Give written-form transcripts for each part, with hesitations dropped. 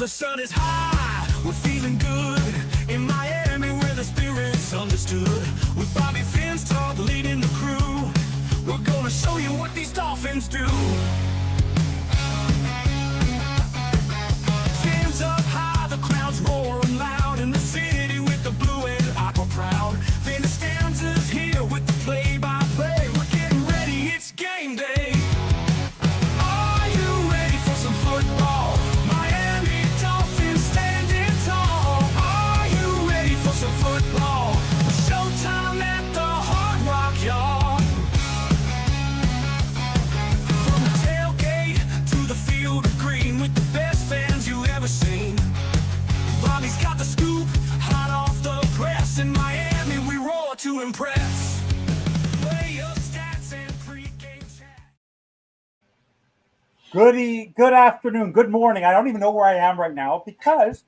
The sun is high, we're feeling good. In Miami where the spirit's understood. With Bobby Finn's talk leading the crew. We're gonna show you what these Dolphins do. Fins up high, the crowd's roaring loud. In the city with the blue and aqua proud. Finn stanzas here with the play-by-play. We're getting ready, it's game day. Are you ready for some football? Miami Dolphins standing tall. Are you ready for some football? Showtime at the Hard Rock, y'all. From the tailgate to the field of green with the best fans you ever seen. Bobby's got the scoop, hot off the press. In Miami, we roar to impress. Play your stats and pregame chat. Good afternoon, good morning. I don't even know where I am right now because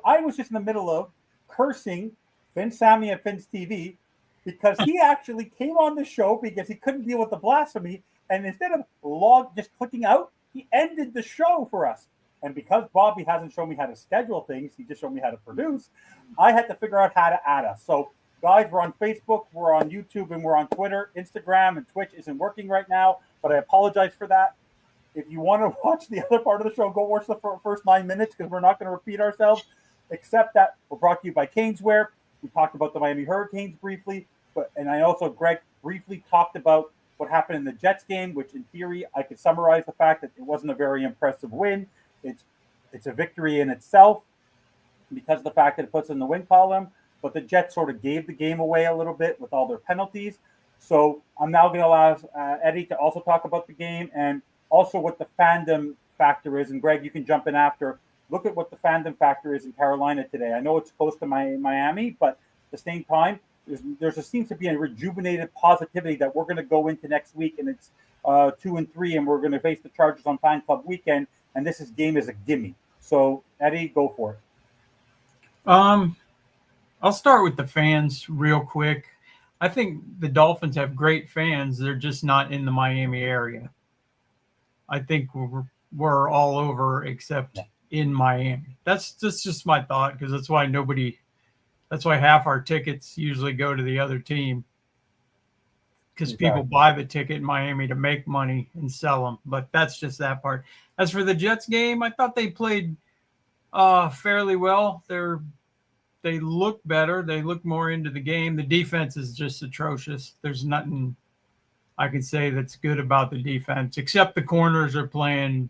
I was just in the middle of cursing Finn Sammy and Finn's TV because he actually came on the show because he couldn't deal with the blasphemy, and instead of just clicking out, he ended the show for us. And because Bobby hasn't shown me how to schedule things, he just showed me how to produce, I had to figure out how to add us. So guys, we're on Facebook, we're on YouTube, and we're on Twitter. Instagram and Twitch isn't working right now, but I apologize for that. If you want to watch the other part of the show, go watch the first 9 minutes because we're not going to repeat ourselves, except that we're brought to you by Caneswear. We talked about the Miami Hurricanes briefly, and I also, Greg, briefly talked about what happened in the Jets game, which in theory, I could summarize the fact that it wasn't a very impressive win. It's a victory in itself because of the fact that it puts in the win column, but the Jets sort of gave the game away a little bit with all their penalties. So I'm now going to allow Eddie to also talk about the game and also what the fandom factor is. And Greg, you can jump in after. Look at what the fandom factor is in Carolina today. I know it's close to Miami, but at the same time, there seems to be a rejuvenated positivity that we're going to go into next week, and it's 2-3, and we're going to face the Chargers on Fan Club weekend, and this game is a gimme. So, Eddie, go for it. I'll start with the fans real quick. I think the Dolphins have great fans. They're just not in the Miami area. I think we're all over except in Miami. That's just my thought, because that's why half our tickets usually go to the other team, because people buy the ticket in Miami to make money and sell them. But that's just that part. As for the Jets game, I thought they played fairly well. They look better. They look more into the game. The defense is just atrocious. There's nothing I can say that's good about the defense, except the corners are playing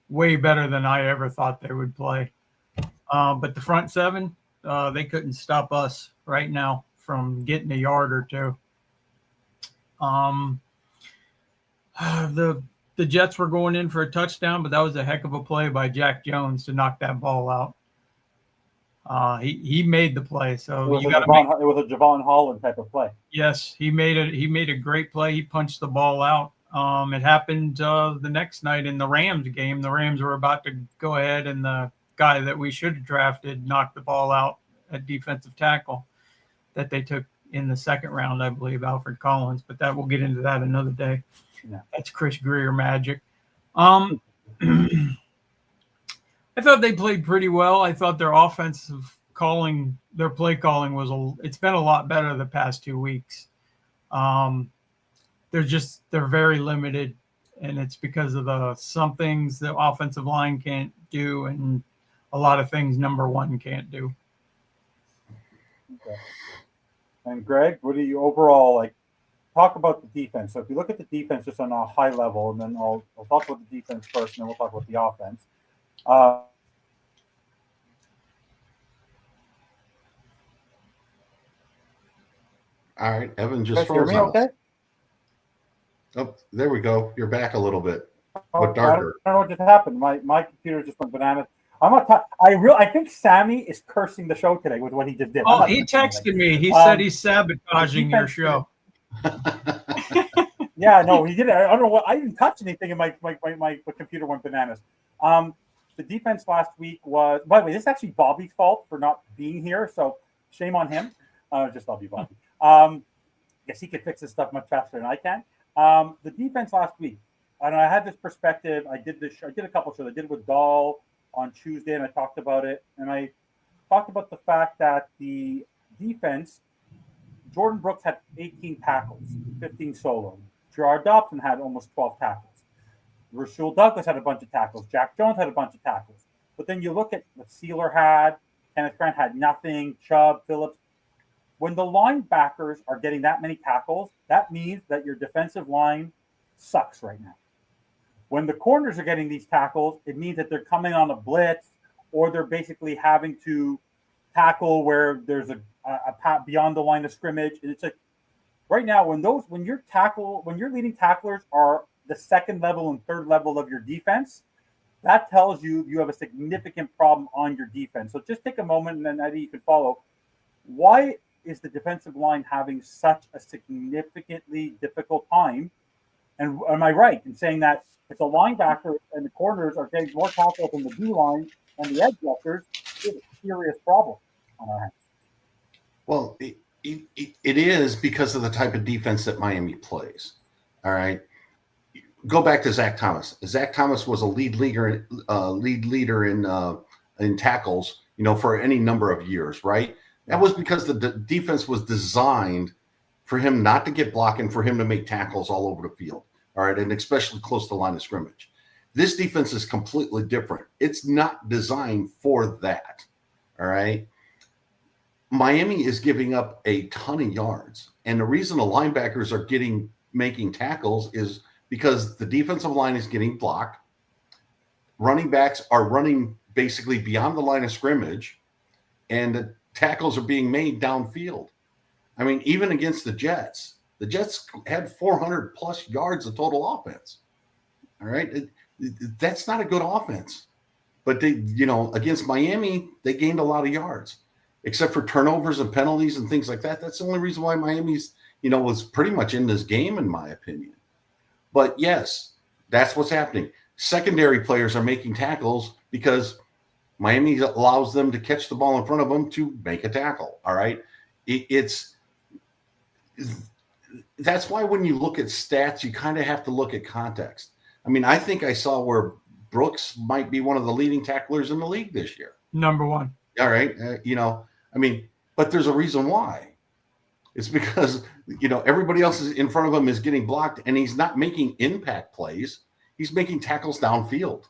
way better than I ever thought they would play. But the front seven, they couldn't stop us right now from getting a yard or two. The Jets were going in for a touchdown, but that was a heck of a play by Jack Jones to knock that ball out. He made the play, so it was a Javon Holland type of play. Yes, he made a great play. He punched the ball out. It happened the next night in the Rams game. The Rams were about to go ahead, and the guy that we should have drafted knocked the ball out at defensive tackle that they took in the second round, I believe, Alfred Collins. But we'll get into that another day. Yeah. That's Chris Greer magic. I thought they played pretty well. I thought their offensive calling, their play calling it's been a lot better the past 2 weeks. They're very limited, and it's because of some things the offensive line can't do and a lot of things number one can't do. Okay. And Greg, what do you overall talk about the defense? So if you look at the defense just on a high level, and then I'll talk about the defense first, and then we'll talk about the offense. All right, Evan just froze on us. Okay? Oh, there we go. You're back a little bit, but darker. I don't know what just happened. My computer just went bananas. I'm not. I think Sammy is cursing the show today with what he just did. Oh, he texted me. He said he's sabotaging your show. Yeah, no, he did. I don't know what. I didn't touch anything, and my computer went bananas. The defense last week was. By the way, this is actually Bobby's fault for not being here, so shame on him. Just love you, Bobby. Guess he could fix this stuff much faster than I can. The defense last week, and I had this perspective. I did a couple shows. I did it with Dahl, on Tuesday, and I talked about it, and I talked about the fact that the defense, Jordan Brooks had 18 tackles, 15 solo. Gerard Dobson had almost 12 tackles. Rasul Douglas had a bunch of tackles. Jack Jones had a bunch of tackles. But then you look at what Sealer had, Kenneth Grant had nothing, Chubb, Phillips. When the linebackers are getting that many tackles, that means that your defensive line sucks right now. When the corners are getting these tackles, it means that they're coming on a blitz, or they're basically having to tackle where there's a pat beyond the line of scrimmage. And it's like right now, when your leading tacklers are the second level and third level of your defense, that tells you you have a significant problem on your defense. So just take a moment, and then Eddie, you can follow. Why is the defensive line having such a significantly difficult time? And am I right in saying that if the linebacker and the corners are getting more tackles than the D line and the edge rushers, it's a serious problem on our hands? Well, it is because of the type of defense that Miami plays. All right. Go back to Zach Thomas. Zach Thomas was a lead leader in tackles, for any number of years, right? That was because the defense was designed for him not to get blocked and for him to make tackles all over the field, all right, and especially close to the line of scrimmage. This defense is completely different. It's not designed for that, all right? Miami is giving up a ton of yards, and the reason the linebackers are making tackles is because the defensive line is getting blocked. Running backs are running basically beyond the line of scrimmage, and the tackles are being made downfield. I mean, even against the Jets had 400 plus yards of total offense. All right. That's not a good offense, but they, against Miami, they gained a lot of yards, except for turnovers and penalties and things like that. That's the only reason why Miami's, was pretty much in this game, in my opinion. But yes, that's what's happening. Secondary players are making tackles because Miami allows them to catch the ball in front of them to make a tackle. All right. That's why when you look at stats, you kind of have to look at context. I mean, I think I saw where Brooks might be one of the leading tacklers in the league this year. Number one. All right. But there's a reason why. It's because, everybody else is in front of him is getting blocked, and he's not making impact plays. He's making tackles downfield.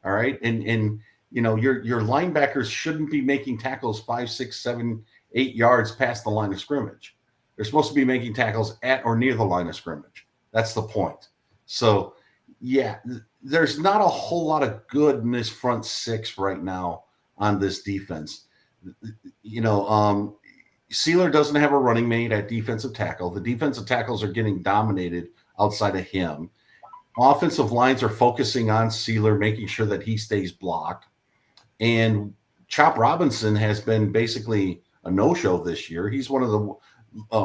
All right. And your linebackers shouldn't be making tackles 5, 6, 7, 8 yards past the line of scrimmage. They're supposed to be making tackles at or near the line of scrimmage. That's the point. So, yeah, there's not a whole lot of good in this front six right now on this defense. Sealer doesn't have a running mate at defensive tackle. The defensive tackles are getting dominated outside of him. Offensive lines are focusing on Sealer, making sure that he stays blocked. And Chop Robinson has been basically a no-show this year. He's one of the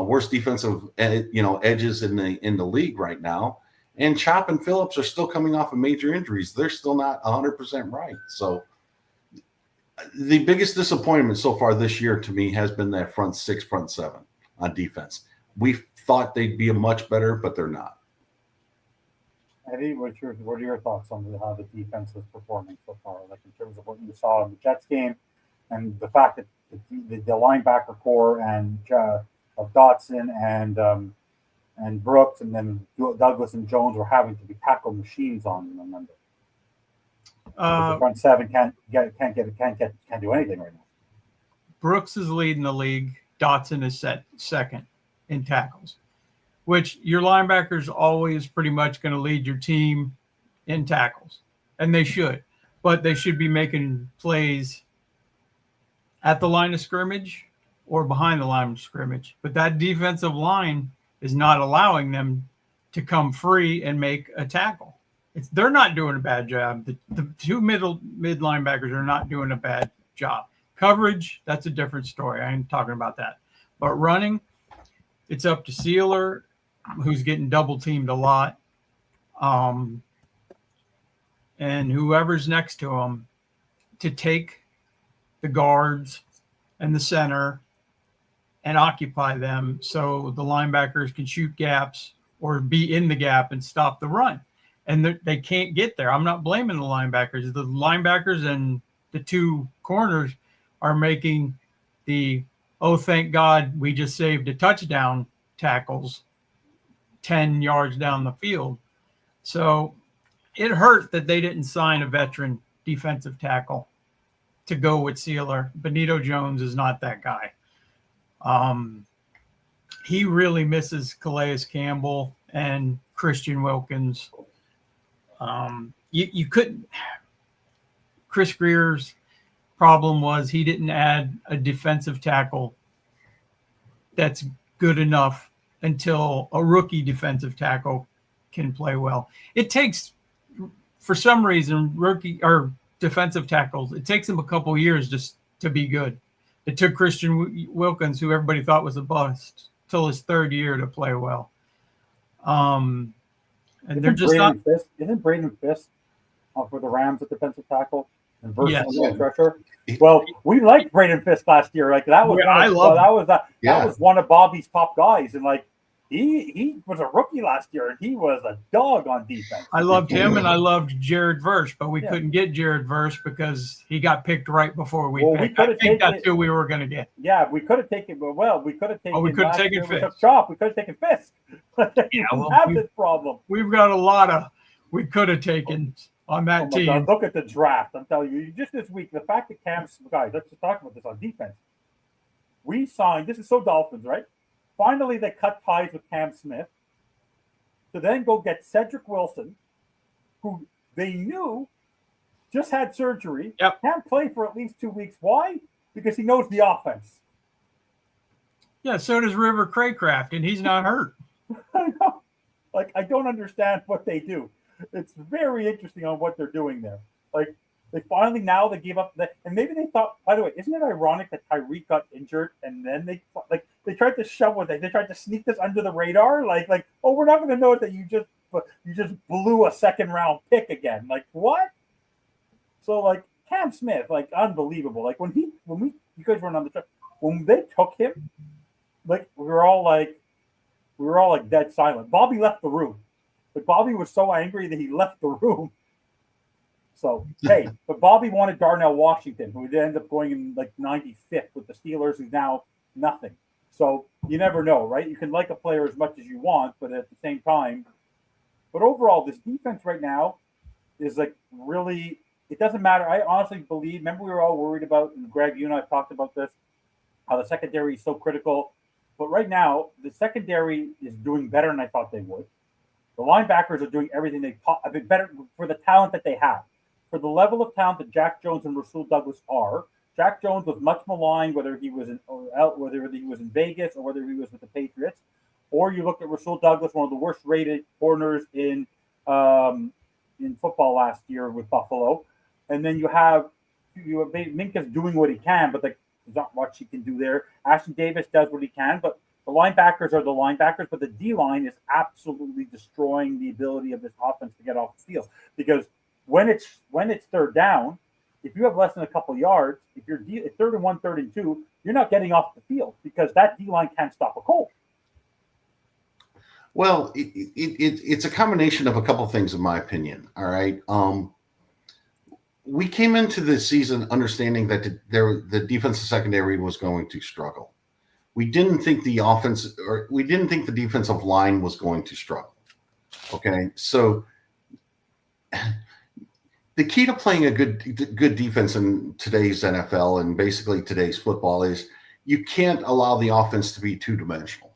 worst defensive, edges in the league right now. And Chop and Phillips are still coming off of major injuries. They're still not 100% right. So the biggest disappointment so far this year to me has been that front six, front seven on defense. We thought they'd be much better, but they're not. Eddie, what are your thoughts on how the defense is performing so far, like in terms of what you saw in the Jets game and the fact that the linebacker core and of Dotson and Brooks and then Douglas and Jones were having to be tackle machines on them, remember? The front seven can't do anything right now. Brooks is leading the league. Dotson is set second in tackles, which your linebackers always pretty much going to lead your team in tackles, and they should. But they should be making plays at the line of scrimmage or behind the line of scrimmage. But that defensive line is not allowing them to come free and make a tackle. They're not doing a bad job. The two mid linebackers are not doing a bad job. Coverage, that's a different story. I ain't talking about that. But running, it's up to Sealer, who's getting double teamed a lot, and whoever's next to him to take the guards and the center and occupy them so the linebackers can shoot gaps or be in the gap and stop the run. and they can't get there. I'm not blaming the linebackers. The linebackers and the two corners are making the, oh, thank God we just saved a touchdown tackles 10 yards down the field. So it hurt that they didn't sign a veteran defensive tackle to go with Sealer. Benito Jones is not that guy. He really misses Calais Campbell and Christian Wilkins. You couldn't. Chris Greer's problem was he didn't add a defensive tackle that's good enough until a rookie defensive tackle can play well. It takes, for some reason, rookie or defensive tackles, it takes them a couple of years just to be good. It took Christian Wilkins, who everybody thought was a bust, till his third year to play well. And they're just not. Isn't Braden Fisk for the Rams at defensive tackle and versus Yes. rusher? Well, we liked Braden Fisk last year. Like that was that was one of Bobby's top guys, and like he was a rookie last year, and he was a dog on defense. I loved him, and I loved Jared Verse, but we couldn't get Jared Verse because he got picked right before we picked. I think that's who we were going to get. Yeah, we could have taken. Well, we could have taken. We could have taken Fisk. We took Chop. We could have taken Fisk. Have this problem. We've got a lot of we could have taken on that team. God, look at the draft. I'm telling you, just this week, the fact that guys, let's just talk about this on defense. We signed. This is so Dolphins, right? Finally, they cut ties with Cam Smith to then go get Cedric Wilson, who they knew just had surgery. Yep. Can't play for at least 2 weeks. Why? Because he knows the offense. Yeah, so does River Craycraft, and he's not hurt. I know. Like, I don't understand what they do. It's very interesting on what they're doing there. Like, they finally now they gave up and maybe they thought. By the way, isn't it ironic that Tyreek got injured and then they tried to shove with it? They tried to sneak this under the radar, like oh, we're not going to know it that you just blew a second round pick again. Like what? So like Cam Smith, like unbelievable. Like when you guys weren't on the show, when they took him, like we were all like dead silent. Bobby left the room. But Bobby was so angry that he left the room. So, hey, but Bobby wanted Darnell Washington, who would end up going in like 95th with the Steelers, who's now nothing. So you never know, right? You can like a player as much as you want, but at the same time, but overall, this defense right now is like really, it doesn't matter. I honestly believe, remember we were all worried about, and Greg, you and I have talked about this, how the secondary is so critical. But right now, the secondary is doing better than I thought they would. The linebackers are doing everything a bit better for the talent that they have. For the level of talent that Jack Jones and Rasul Douglas are, Jack Jones was much maligned, whether he was in Vegas or whether he was with the Patriots. Or you look at Rasul Douglas, one of the worst-rated corners in football last year with Buffalo, and then you have Minka's doing what he can, but there's not much he can do there. Ashton Davis does what he can, but the linebackers are the linebackers, but the D-line is absolutely destroying the ability of this offense to get off the field because when it's third down, if you have less than a couple yards, if you're third and 1, 3rd and 2, you're not getting off the field because that D-line can't stop a Colt. Well, it's a combination of a couple of things, in my opinion. All right. We came into the season understanding that the defensive secondary was going to struggle. We didn't think the defensive line was going to struggle. Okay, so the key to playing a good defense in today's NFL and basically today's football is you can't allow the offense to be two-dimensional.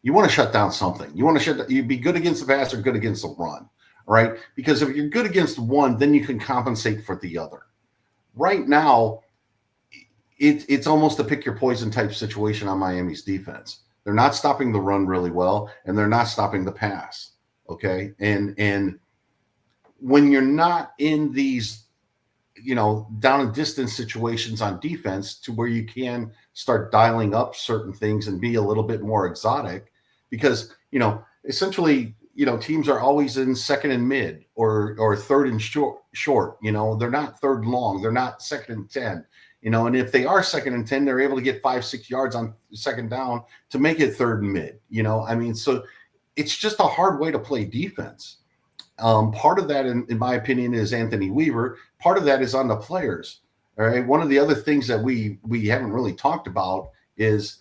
You want to shut down something. You'd be good against the pass or good against the run, right? Because if you're good against one, then you can compensate for the other. Right now, it's almost a pick your poison type situation on Miami's defense. They're not stopping the run really well, and they're not stopping the pass. Okay, and when you're not in these, down and distance situations on defense to where you can start dialing up certain things and be a little bit more exotic, because essentially teams are always in second and mid or third and short. They're not third and long. They're not second and 10. And if they are second and 10, they're able to get 5-6 yards on second down to make it third and mid. So it's just a hard way to play defense. Part of that, in my opinion, is Anthony Weaver. Part of that is on the players. All right. One of the other things that we haven't really talked about is,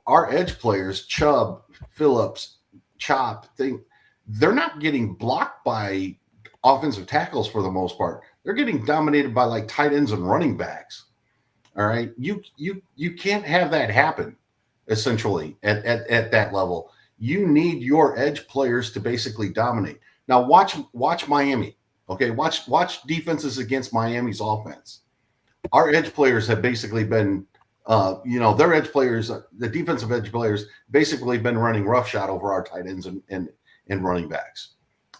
our edge players, Chubb, Phillips, Chop, they're not getting blocked by offensive tackles for the most part. They're getting dominated by like tight ends and running backs. All right. You can't have that happen, essentially, at that level. You need your edge players to basically dominate. Now watch Miami. Okay, watch defenses against Miami's offense. Our edge players have basically been, their edge players, the defensive edge players, basically been running roughshod over our tight ends and running backs,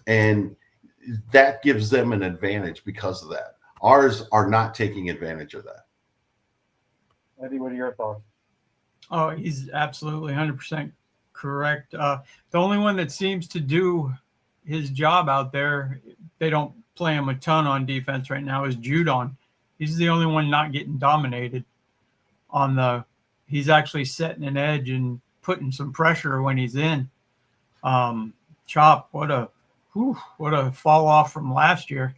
and that gives them an advantage because of that. Ours are not taking advantage of that. Eddie, what are your thoughts? Oh, he's absolutely 100% correct. The only one that seems to do his job out there, they don't play him a ton on defense right now, is Judon. He's the only one not getting dominated he's actually setting an edge and putting some pressure when he's in. Chop, what a fall off from last year.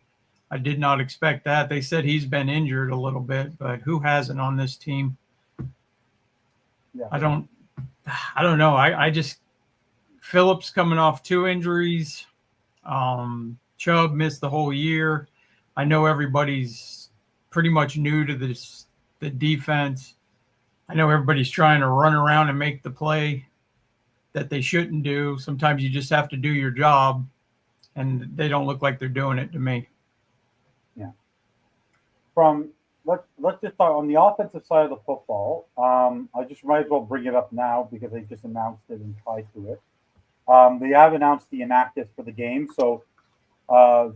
I did not expect that. They said he's been injured a little bit, but who hasn't on this team? Yeah. I don't know. I just Phillips coming off 2 injuries. Chubb missed the whole year. I know everybody's pretty much new to the defense. I know everybody's trying to run around and make the play that they shouldn't do. Sometimes you just have to do your job, and they don't look like they're doing it to me. Yeah. Let's just talk on the offensive side of the football. I just might as well bring it up now because they just announced it and tied to it. They have announced the inactives for the game. So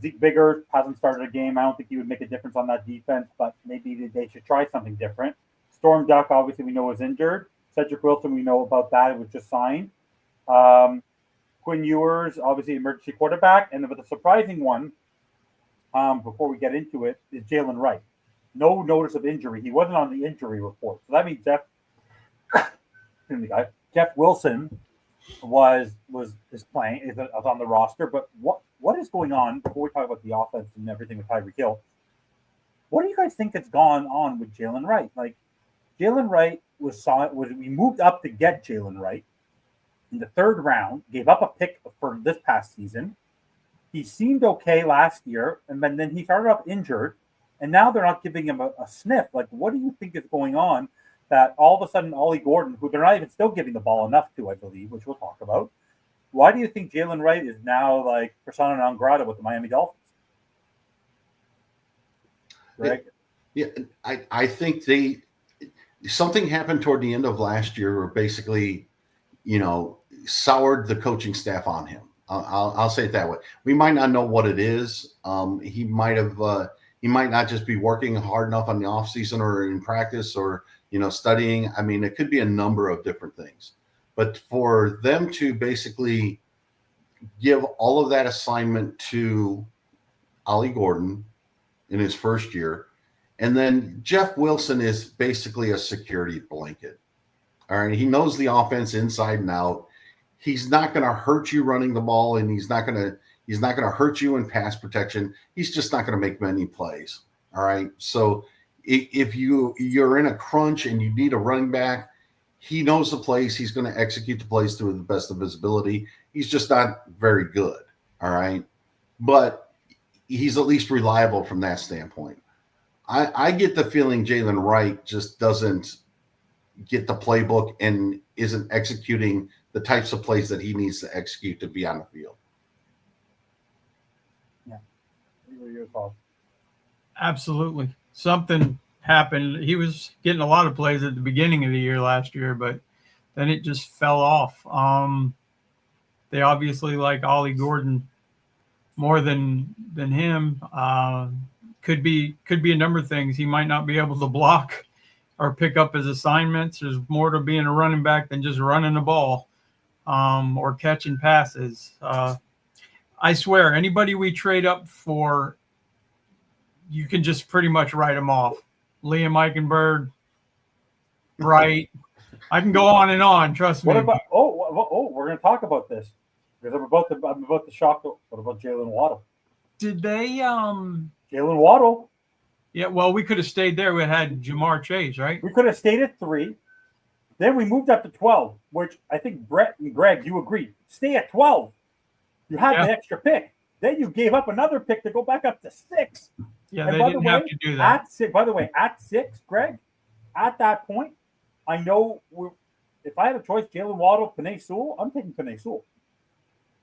Zeke Biggers hasn't started a game. I don't think he would make a difference on that defense, but maybe they should try something different. Storm Duck, obviously, we know is injured. Cedric Wilson, we know about that. It was just signed. Quinn Ewers, obviously, emergency quarterback. And but the surprising one, before we get into it, is Jalen Wright. No notice of injury. He wasn't on the injury report. So that means Jeff Wilson is playing, is on the roster. But what is going on before we talk about the offense and everything with Tyreek Hill? What do you guys think has gone on with Jalen Wright? Like, Jalen Wright we moved up to get Jalen Wright in the 3rd round, gave up a pick for this past season. He seemed okay last year, and then he started off injured, and now they're not giving him a sniff. Like, what do you think is going on that all of a sudden Ollie Gordon, who they're not even still giving the ball enough to, I believe, which we'll talk about, why do you think Jalen Wright is now like persona non grata with the Miami Dolphins? Greg? Yeah, I think something happened toward the end of last year where basically, soured the coaching staff on him. I'll say it that way. We might not know what it is. He might not just be working hard enough on the offseason or in practice or, studying. I mean, it could be a number of different things. But for them to basically give all of that assignment to Ollie Gordon in his first year, and then Jeff Wilson is basically a security blanket. All right, he knows the offense inside and out. He's not going to hurt you running the ball, and he's not going to hurt you in pass protection. He's just not going to make many plays. All right, so if you're in a crunch and you need a running back, he knows the plays. He's going to execute the plays to the best of his ability. He's just not very good. All right, but he's at least reliable from that standpoint. I get the feeling Jalen Wright just doesn't get the playbook and isn't executing the types of plays that he needs to execute to be on the field. Yeah. What are your thoughts? Absolutely. Something happened. He was getting a lot of plays at the beginning of the year last year, but then it just fell off. They obviously like Ollie Gordon more than him. Could be a number of things. He might not be able to block or pick up his assignments. There's more to being a running back than just running the ball or catching passes. I swear, anybody we trade up for, you can just pretty much write them off. Liam Eichenberg, Wright. I can go on and on. Trust me. What about? Oh, we're going to talk about this. Because I'm about to shock. What about Jalen Waddle? Did they? Jalen Waddle. Yeah. Well, we could have stayed there. We had Jamar Chase, right? We could have stayed at 3. Then we moved up to 12, which I think Brett and Greg, you agreed. Stay at 12. You had the extra pick. Then you gave up another pick to go back up to 6. Yeah, and they didn't have to do that. By the way, at 6, Greg, at that point, I know if I had a choice, Jalen Waddle, Penei Sewell, I'm taking Penei Sewell.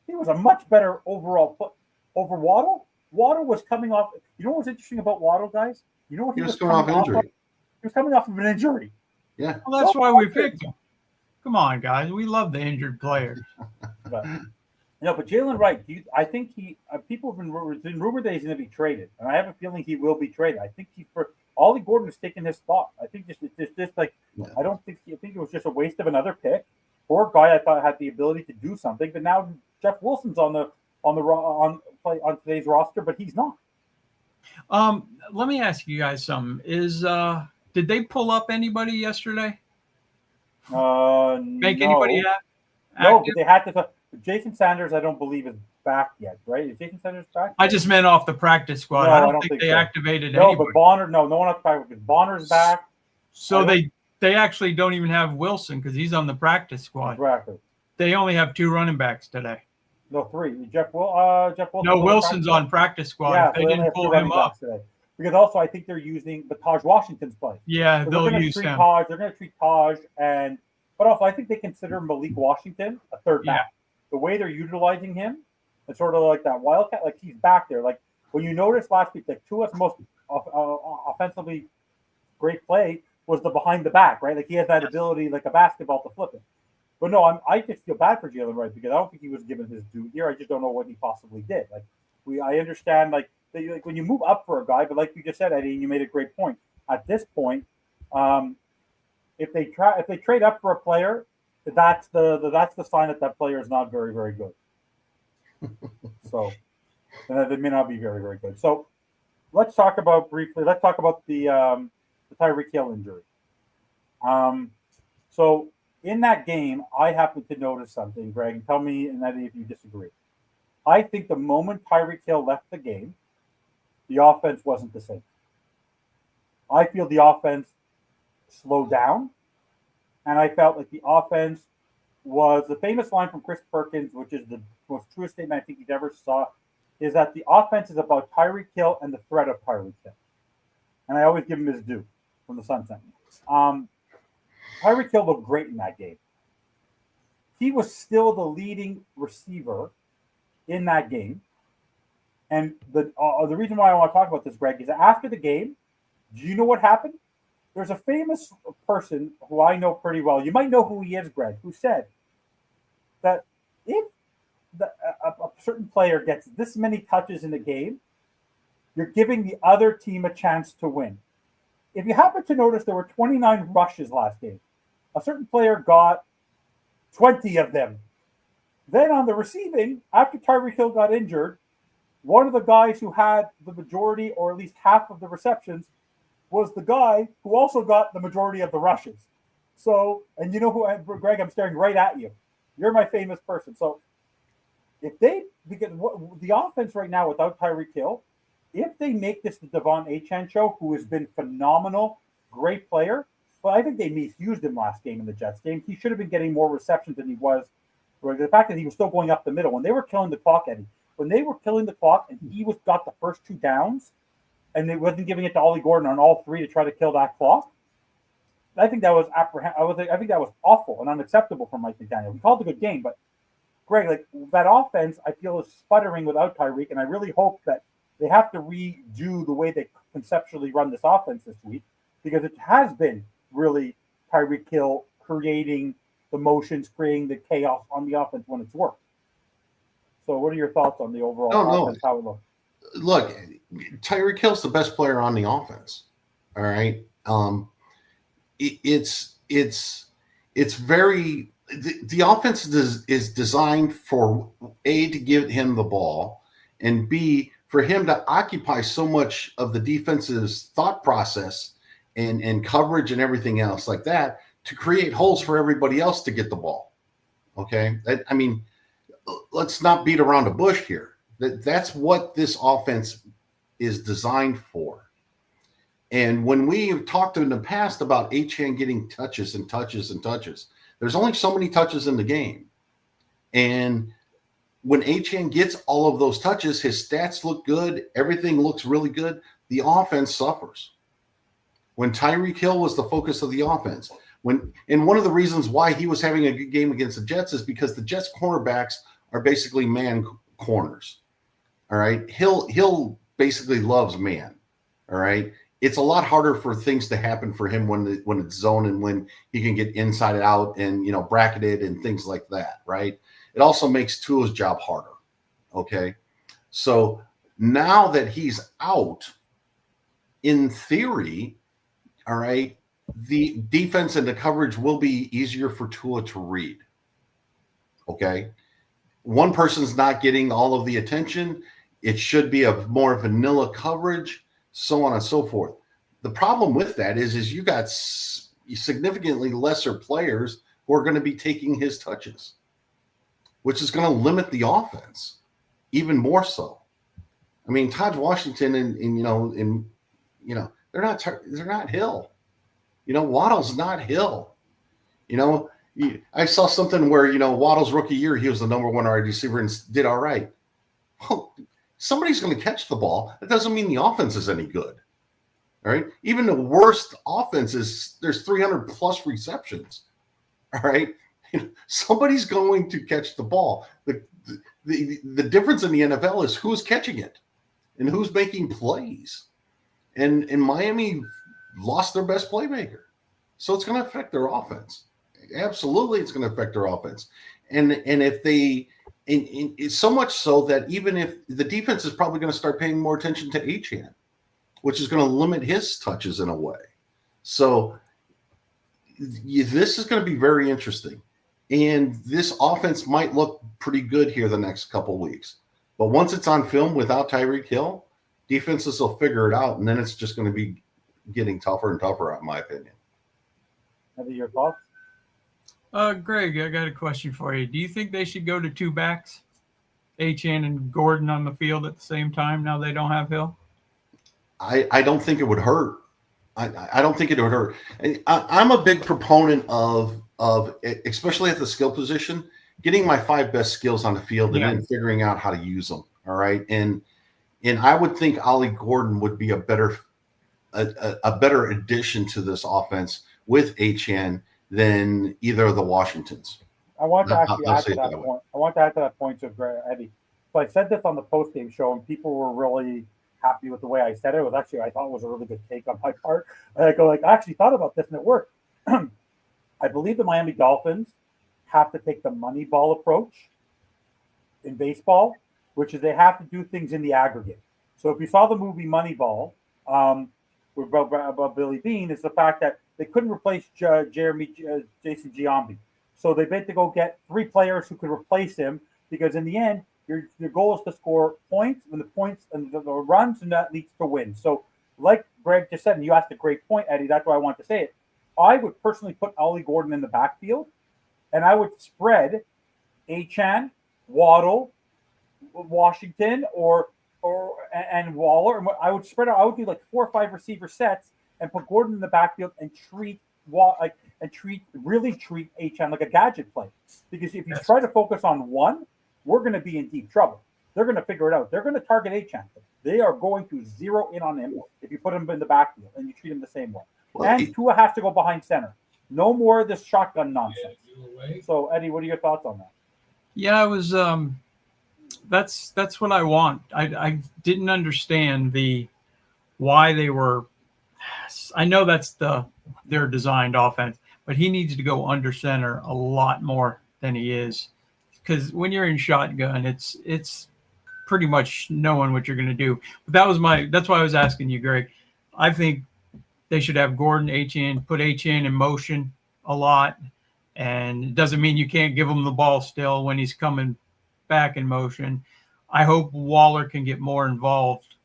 He was a much better overall over Waddle. Waddle was coming off. You know what's interesting about Waddle, guys? You know what he was coming off injury. He was coming off of an injury. Yeah. Well, that's why we picked him. Come on, guys. We love the injured players. But Jalen Wright, I think people have been rumored that he's going to be traded, and I have a feeling he will be traded. I think Ollie Gordon has taken his spot. I think I don't think I think it was just a waste of another pick. Poor guy, I thought had the ability to do something, but now Jeff Wilson's on today's roster, but he's not. Let me ask you guys something. Did they pull up anybody yesterday? Make anybody active? No, but they had to. Jason Sanders, I don't believe is back yet, right? Is Jason Sanders back? I just meant off the practice squad. No, I don't think they activated anybody. No, but Bonner, no one else back because Bonner's back. So they actually don't even have Wilson because he's on the practice squad. Exactly. They only have 2 running backs today. No, 3. Jeff Wilson. No, Wilson's on practice squad. Yeah, they didn't pull him up today. Because also I think they're using the Taj Washington's play. Yeah, so they'll use him. They're going to treat Taj but also I think they consider Malik Washington a third back. The way they're utilizing him, it's sort of like that wildcat, like he's back there. Like when you noticed last week, like Tua's most offensively great play was the behind the back, right? Like he has that ability, like a basketball, to flip it. But no, I just feel bad for Jalen Wright because I don't think he was given his due here. I just don't know what he possibly did. I understand like when you move up for a guy, but like you just said, Eddie, and you made a great point. At this point, if they trade up for a player, that's the sign that player is not very, very good. So they may not be very, very good. So let's talk about the Tyreek Hill injury. So in that game, I happened to notice something, Greg, and tell me, and Eddie, if you disagree. I think the moment Tyreek Hill left the game, the offense wasn't the same. I feel the offense slowed down, and I felt like the offense was the famous line from Chris Perkins, which is the most truest statement I think he's ever saw, is that the offense is about Tyreek Hill and the threat of Tyreek Hill. And I always give him his due from the Sun segment. Tyreek Hill looked great in that game. He was still the leading receiver in that game. And the reason why I want to talk about this, Greg, is after the game, do you know what happened? There's a famous person who I know pretty well. You might know who he is, Greg, who said that if a certain player gets this many touches in a game, you're giving the other team a chance to win. If you happen to notice, there were 29 rushes last game. A certain player got 20 of them. Then on the receiving, after Tyreek Hill got injured, one of the guys who had the majority or at least half of the receptions was the guy who also got the majority of the rushes. So, and you know who, Greg, I'm staring right at you. You're my famous person. So because the offense right now without Tyreek Hill, if they make this the Devon Achane show, who has been phenomenal, great player, but I think they misused him last game in the Jets game. He should have been getting more receptions than he was. The fact that he was still going up the middle. When they were killing the clock, Eddie, when they were killing the clock and he got the first 2 downs and they wasn't giving it to Ollie Gordon on all 3 to try to kill that clock, I think that was I think that was awful and unacceptable from Mike McDaniel. He called a good game, but Greg, like that offense, I feel is sputtering without Tyreek, and I really hope that they have to redo the way they conceptually run this offense this week because it has been really Tyreek Hill creating the motions, creating the chaos on the offense when it's worked. So what are your thoughts on the overall offense, how it looks? Look, Tyreek Hill's the best player on the offense. All right. It's very the offense is designed for A, to give him the ball, and B, for him to occupy so much of the defense's thought process and coverage and everything else like that to create holes for everybody else to get the ball. Okay. I mean, let's not beat around the bush here. That's what this offense is designed for. And when we've talked in the past about Achane getting touches and touches and touches, there's only so many touches in the game. And when Achane gets all of those touches, his stats look good. Everything looks really good. The offense suffers. When Tyreek Hill was the focus of the offense, and one of the reasons why he was having a good game against the Jets is because the Jets cornerbacks are basically man corners. All right. Hill basically loves man. All right. It's a lot harder for things to happen for him when it's zone and when he can get inside and out and, bracketed and things like that. Right. It also makes Tua's job harder. Okay. So now that he's out, in theory, all right, the defense and the coverage will be easier for Tua to read. Okay. One person's not getting all of the attention. It should be a more vanilla coverage, so on and so forth. The problem with that is you got significantly lesser players who are going to be taking his touches, which is going to limit the offense even more so. I mean, Todd Washington they're not Hill. Waddle's not Hill. I saw something where, Waddle's rookie year, he was the number one wide receiver and did all right. Well, somebody's going to catch the ball. That doesn't mean the offense is any good. All right. Even the worst offenses, there's 300 plus receptions. All right. Somebody's going to catch the ball. The difference in the NFL is who's catching it and who's making plays. And Miami lost their best playmaker. So it's going to affect their offense. Absolutely, it's going to affect their offense. And if they – it's so much so that even if the defense is probably going to start paying more attention to Achane, which is going to limit his touches in a way. So this is going to be very interesting. And this offense might look pretty good here the next couple of weeks. But once it's on film without Tyreek Hill, defenses will figure it out, and then it's just going to be getting tougher and tougher, in my opinion. Have your thoughts? Greg, I got a question for you. Do you think they should go to two backs, Achane and Gordon on the field at the same time now they don't have Hill? I don't think it would hurt. I don't think it would hurt. I'm a big proponent of especially at the skill position, getting my 5 best skills on the field and then figuring out how to use them. All right. And I would think Ollie Gordon would be a better addition to this offense with Achane than either of the Washingtons. I want to actually add to that point. I want to add to that point to Eddie. So I said this on the post-game show, and people were really happy with the way I said it. It was actually, I thought it was a really good take on my part. I actually thought about this, and it worked. I believe the Miami Dolphins have to take the money ball approach in baseball, which is they have to do things in the aggregate. So if you saw the movie Moneyball with Billy Bean, it's the fact that they couldn't replace Jason Giambi. So they meant to go get 3 players who could replace him, because in the end, your goal is to score points, and the points and the runs, and that leads to wins. So like Greg just said, and you asked a great point, Eddie, that's why I want to say it. I would personally put Ollie Gordon in the backfield, and I would spread Achane, Waddle, Washington, and Waller. I would spread out. I would do like 4 or 5 receiver sets and put Gordon in the backfield and treat Achane like a gadget play. Because if you try to focus on one, we're going to be in deep trouble. They're going to figure it out. They're going to target Achane. They are going to zero in on him if you put him in the backfield and you treat him the same way. And Tua has to go behind center. No more of this shotgun nonsense. So, Eddie, what are your thoughts on that? Yeah, I was. That's what I want. I didn't understand why they were. I know that's their designed offense, but he needs to go under center a lot more than he is, because when you're in shotgun, it's pretty much knowing what you're going to do. But that's why I was asking you, Greg. I think they should have Gordon, Achane, put Achane in motion a lot. And it doesn't mean you can't give him the ball still when he's coming back in motion. I hope Waller can get more involved,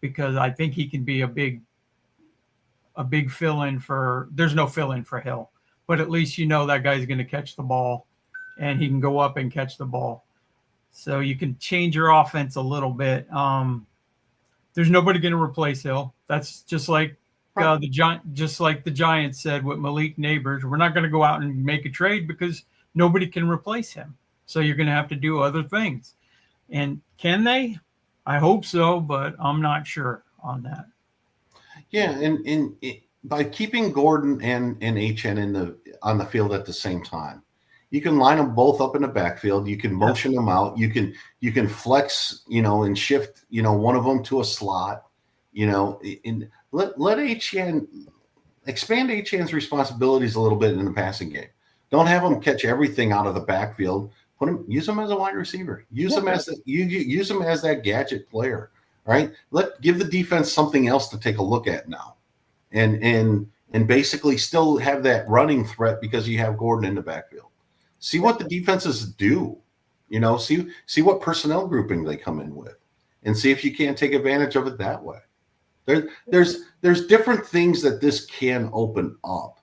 because I think he can be a big fill-in for – there's no fill-in for Hill. But at least that guy's going to catch the ball, and he can go up and catch the ball. So you can change your offense a little bit. There's nobody going to replace Hill. That's just like the Giants said with Malik Neighbors. We're not going to go out and make a trade because nobody can replace him. So you're going to have to do other things. And can they? I hope so, but I'm not sure on that. Yeah, and by keeping Gordon and HN on the field at the same time, you can line them both up in the backfield. You can motion them out. You can flex, and shift, one of them to a slot, and let HN expand HN's responsibilities a little bit in the passing game. Don't have him catch everything out of the backfield. Use him as a wide receiver. Use him as that gadget player. Right? Give the defense something else to take a look at now, and basically still have that running threat because you have Gordon in the backfield. See what the defenses do, see what personnel grouping they come in with, and see if you can't take advantage of it that way. There's different things that this can open up.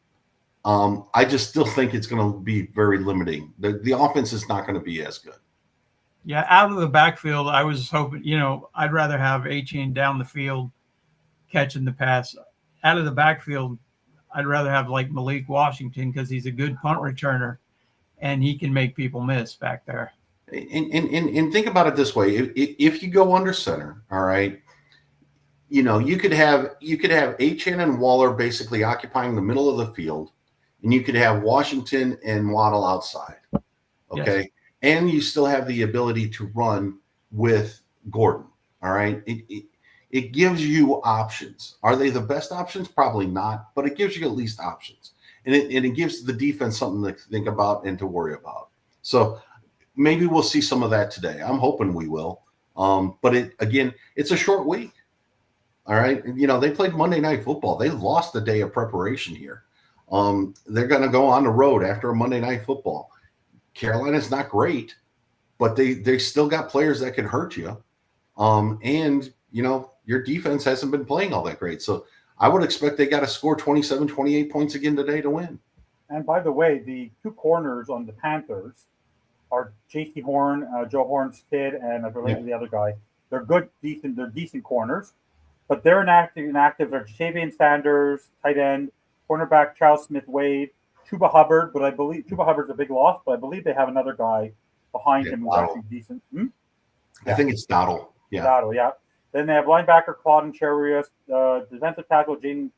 I just still think it's going to be very limiting. The offense is not going to be as good. Yeah, out of the backfield, I was hoping, I'd rather have Achane down the field catching the pass. Out of the backfield, I'd rather have like Malik Washington because he's a good punt returner and he can make people miss back there. And think about it this way. If you go under center, all right, you could have Achane and Waller basically occupying the middle of the field, and you could have Washington and Waddle outside. Okay. Yes. And you still have the ability to run with Gordon. All right. It gives you options. Are they the best options? Probably not, but it gives you at least options. And it gives the defense something to think about and to worry about. So maybe we'll see some of that today. I'm hoping we will. But it's a short week. All right. They played Monday Night Football. They lost a day of preparation here. They're going to go on the road after a Monday Night Football. Carolina's not great, but they still got players that can hurt you. And your defense hasn't been playing all that great. So I would expect they got to score 27, 28 points again today to win. And by the way, the two corners on the Panthers are J.C. Horn, Joe Horn's kid, and I believe the other guy. They're good, decent corners, but they're inactive. They're Javian Sanders, tight end, cornerback Charles Smith-Wade, Chuba Hubbard, but I believe Chuba Hubbard's a big loss, but I believe they have another guy behind him who's actually decent. I think it's Dowdle. Yeah. Dowdle, yeah. Then they have linebacker Claude Cherius, defensive tackle Jaden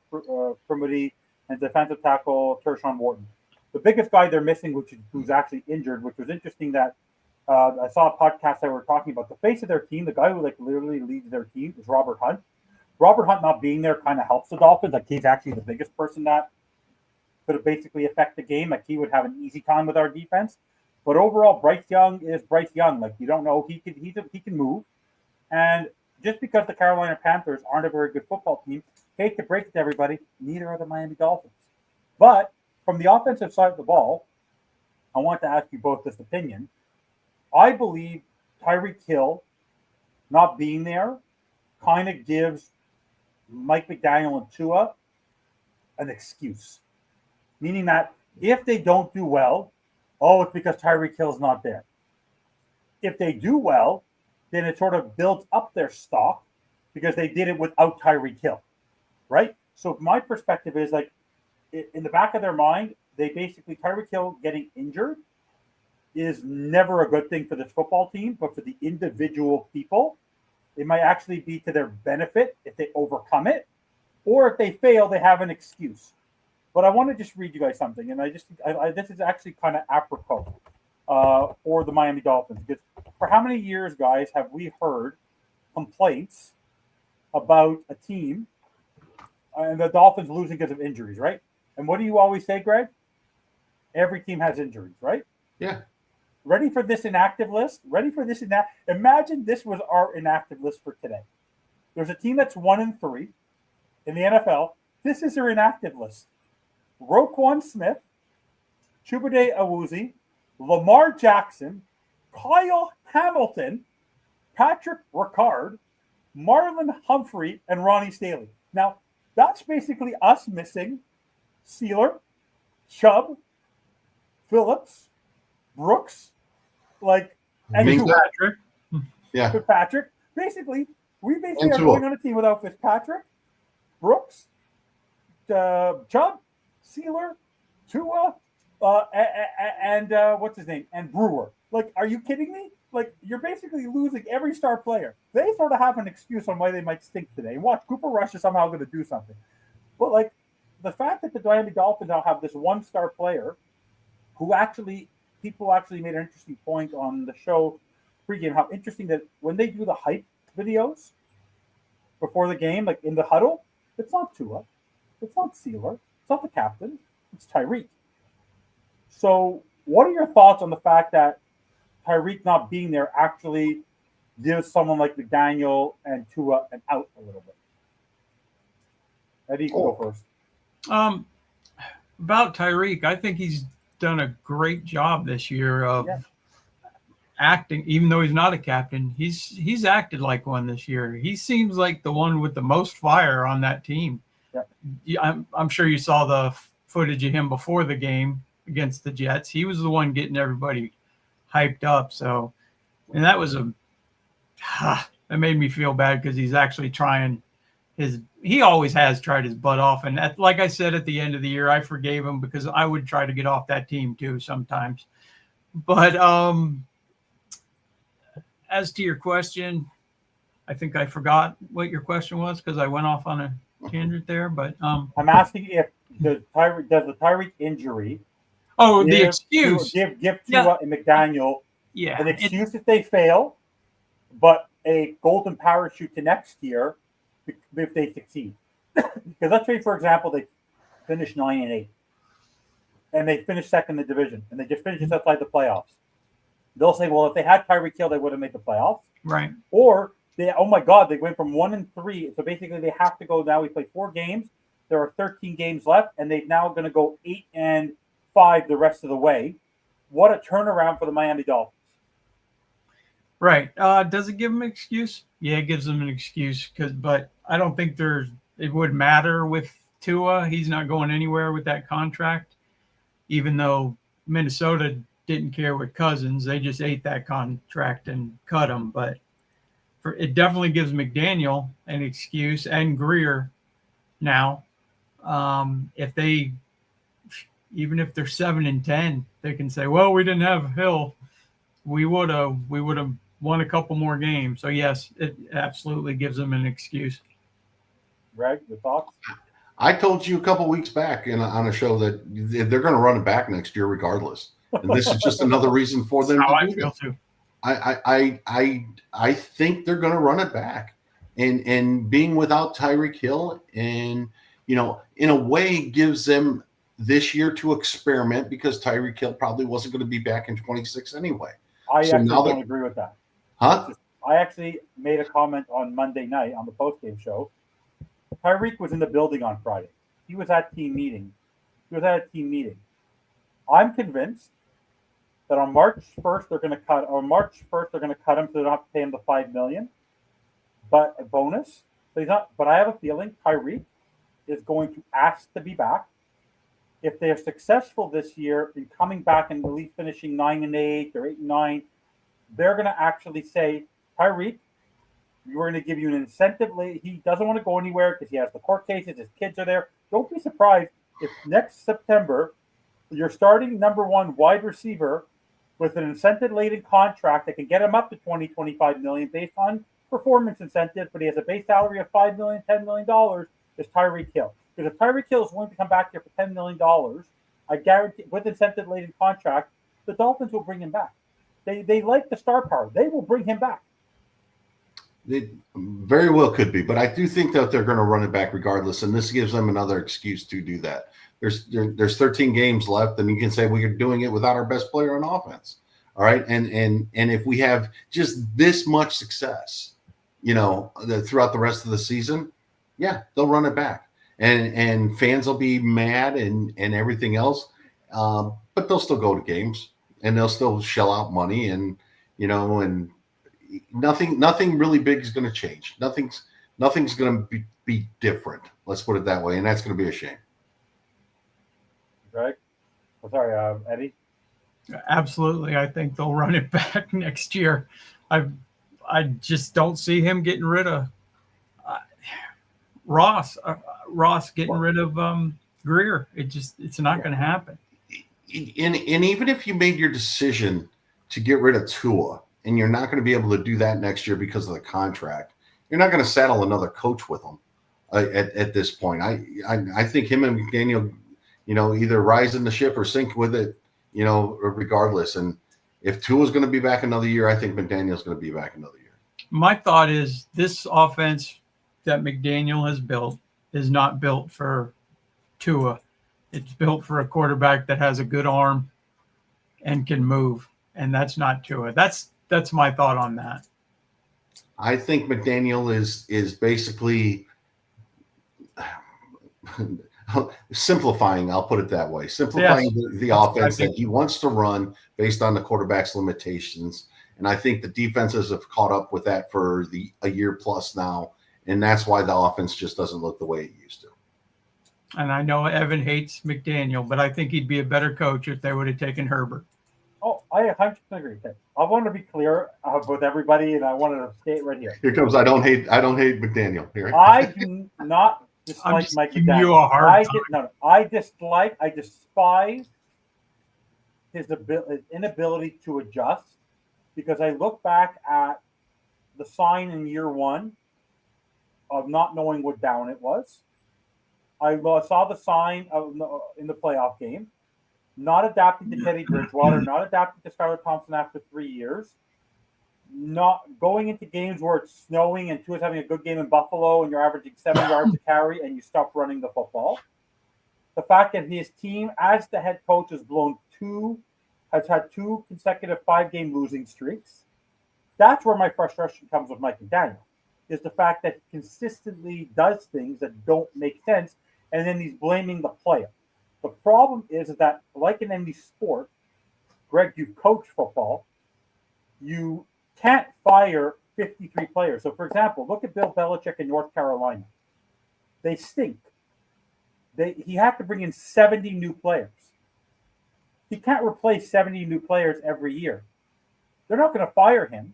Primity, and defensive tackle Tershawn Wharton. The biggest guy they're missing, who's actually injured, which was interesting that I saw a podcast that were talking about the face of their team. The guy who literally leads their team is Robert Hunt. Robert Hunt not being there kind of helps the Dolphins. He's actually the biggest person that could have basically affect the game. He would have an easy time with our defense. But overall, Bryce Young is Bryce Young. You don't know, he can move. And just because the Carolina Panthers aren't a very good football team, hate to break it to everybody, neither are the Miami Dolphins. But from the offensive side of the ball, I want to ask you both this opinion. I believe Tyreek Hill not being there kind of gives Mike McDaniel and Tua an excuse. Meaning that if they don't do well, it's because Tyreek Hill's not there. If they do well, then it sort of builds up their stock because they did it without Tyreek Hill, right? So my perspective is in the back of their mind, they basically, Tyreek Hill getting injured is never a good thing for this football team, but for the individual people, it might actually be to their benefit if they overcome it, or if they fail, they have an excuse. But I want to just read you guys something, and this is actually kind of apropos for the Miami Dolphins. Because for how many years, guys, have we heard complaints about a team and the Dolphins losing because of injuries, right? And what do you always say, Greg? Every team has injuries, right? Yeah. Ready for this inactive list? Imagine this was our inactive list for today. There's a team that's 1-3 in the NFL. This is their inactive list. Roquan Smith, Chukwudi Awuzie, Lamar Jackson, Kyle Hamilton, Patrick Ricard, Marlon Humphrey, and Ronnie Staley. Now, that's basically us missing Sealer, Chubb, Phillips, Brooks. and Minka. Tua. Patrick. Yeah. Fitzpatrick. Basically, we basically And are Tua. going on a team without Fitzpatrick, Brooks, Chubb, Sealer, Tua, and what's his name? And Brewer. Like, are you kidding me? Like, you're basically losing every star player. They sort of have an excuse on why they might stink today. Watch, Cooper Rush is somehow going to do something. But, like, the fact that the Miami Dolphins now have this one-star player who actually, people actually made an interesting point on the show pregame, how interesting that when they do the hype videos before the game, like in the huddle, it's not Tua, it's not Sealer, it's not the captain, it's Tyreek. So, what are your thoughts on the fact that Tyreek not being there actually gives someone like McDaniel and Tua an out a little bit? Eddie, you can go first. About Tyreek, I think he's done a great job this year of acting, even though he's not a captain. He's acted like one this year. He seems like the one with the most fire on that team. Yeah. I'm sure you saw the footage of him before the game against the Jets. He was the one getting everybody hyped up. So, and that was that made me feel bad because he's actually trying he always has tried his butt off. And like I said, at the end of the year, I forgave him because I would try to get off that team too sometimes. But as to your question, I think I forgot what your question was because I went off on a tangent there. But I'm asking if does the Tyreek injury the excuse give Tua and McDaniel an excuse if they fail, but a golden parachute to next year if they succeed. Because let's say, for example, they finish 9-8, and they finish second in the division, and they just finish just outside the playoffs. They'll say, well, if they had Tyreek Hill, they would have made the playoffs. Right. Or they went from 1-3. So basically, they have to go now. We play 4 games. There are 13 games left, and they're now going to go 8-5 the rest of the way. What a turnaround for the Miami Dolphins. Right. Does it give them an excuse? Yeah, it gives them an excuse but I don't think it would matter with Tua. He's not going anywhere with that contract, even though Minnesota didn't care with Cousins. They just ate that contract and cut him. But it definitely gives McDaniel an excuse and Greer now. Even if they're 7-10, they can say, well, we didn't have Hill. We would have won a couple more games. So yes, it absolutely gives them an excuse. Greg, your thoughts? I told you a couple weeks back on a show that they're going to run it back next year regardless. And this is just another reason for them to do it. Too. I think they're going to run it back. And being without Tyreek Hill and, in a way gives them this year to experiment because Tyreek Hill probably wasn't going to be back in 26 anyway. I don't agree with that. Huh? I actually made a comment on Monday night on the postgame show. Tyreek was in the building on Friday. He was at team meeting. I'm convinced that on March 1st they're going to cut. On March 1st they're going to cut him so they don't have to pay him the $5 million, but a bonus. So he's not. But I have a feeling Tyreek is going to ask to be back. If they are successful this year in coming back and at least finishing 9-8 or 8-9, they're going to actually say, Tyreek, we're going to give you an incentive. He doesn't want to go anywhere because he has the court cases. His kids are there. Don't be surprised if next September you're starting number 1 wide receiver with an incentive-laden contract that can get him up to $20-25 million based on performance incentives, but he has a base salary of $5 million, $10 million. Is Tyreek Hill. Because if Tyreek Hill is willing to come back here for $10 million, I guarantee with incentive-laden contract, the Dolphins will bring him back. They like the star power. They will bring him back. It very well could be, but I do think that they're going to run it back regardless, and this gives them another excuse to do that. There's 13 games left, and you can say we're doing it without our best player on offense. All right, and if we have just this much success, throughout the rest of the season, yeah, they'll run it back, and fans will be mad and everything else, but they'll still go to games and they'll still shell out money, and nothing really big is going to change. Nothing's going to be different. Let's put it that way, and that's going to be a shame. Greg, sorry, Eddie. Absolutely. I think they'll run it back next year. I just don't see him getting rid of Ross. Ross getting rid of Greer. It's not going to happen. And even if you made your decision to get rid of Tua, and you're not going to be able to do that next year because of the contract, you're not going to saddle another coach with him at this point. I think him and McDaniel, either rise in the ship or sink with it, regardless. And if Tua's going to be back another year, I think McDaniel's going to be back another year. My thought is this offense that McDaniel has built is not built for Tua. It's built for a quarterback that has a good arm and can move, and that's not Tua. That's my thought on that. I think McDaniel is basically simplifying. I'll put it that way. Simplifying the offense that he wants to run based on the quarterback's limitations. And I think the defenses have caught up with that for a year plus now. And that's why the offense just doesn't look the way it used to. And I know Evan hates McDaniel, but I think he'd be a better coach if they would have taken Herbert. Oh, I 100% agree with that. I want to be clear with everybody, and I want to state right here. Here comes I don't hate McDaniel. Here. I do not dislike Mike McDaniel. You a hard time. I despise his inability to adjust, because I look back at the sign in year one of not knowing what down it was. I saw the sign in the playoff game, not adapting to Teddy Bridgewater, not adapting to Skylar Thompson after 3 years, not going into games where it's snowing and Tua's having a good game in Buffalo and you're averaging 7 yards a carry and you stop running the football. The fact that his team, as the head coach, has had 2 consecutive 5-game losing streaks. That's where my frustration comes with Mike McDaniel, is the fact that he consistently does things that don't make sense, and then he's blaming the player. The problem is that, like in any sport, Greg, you've coached football, you can't fire 53 players. So, for example, look at Bill Belichick in North Carolina. They stink. He had to bring in 70 new players. He can't replace 70 new players every year. They're not going to fire him,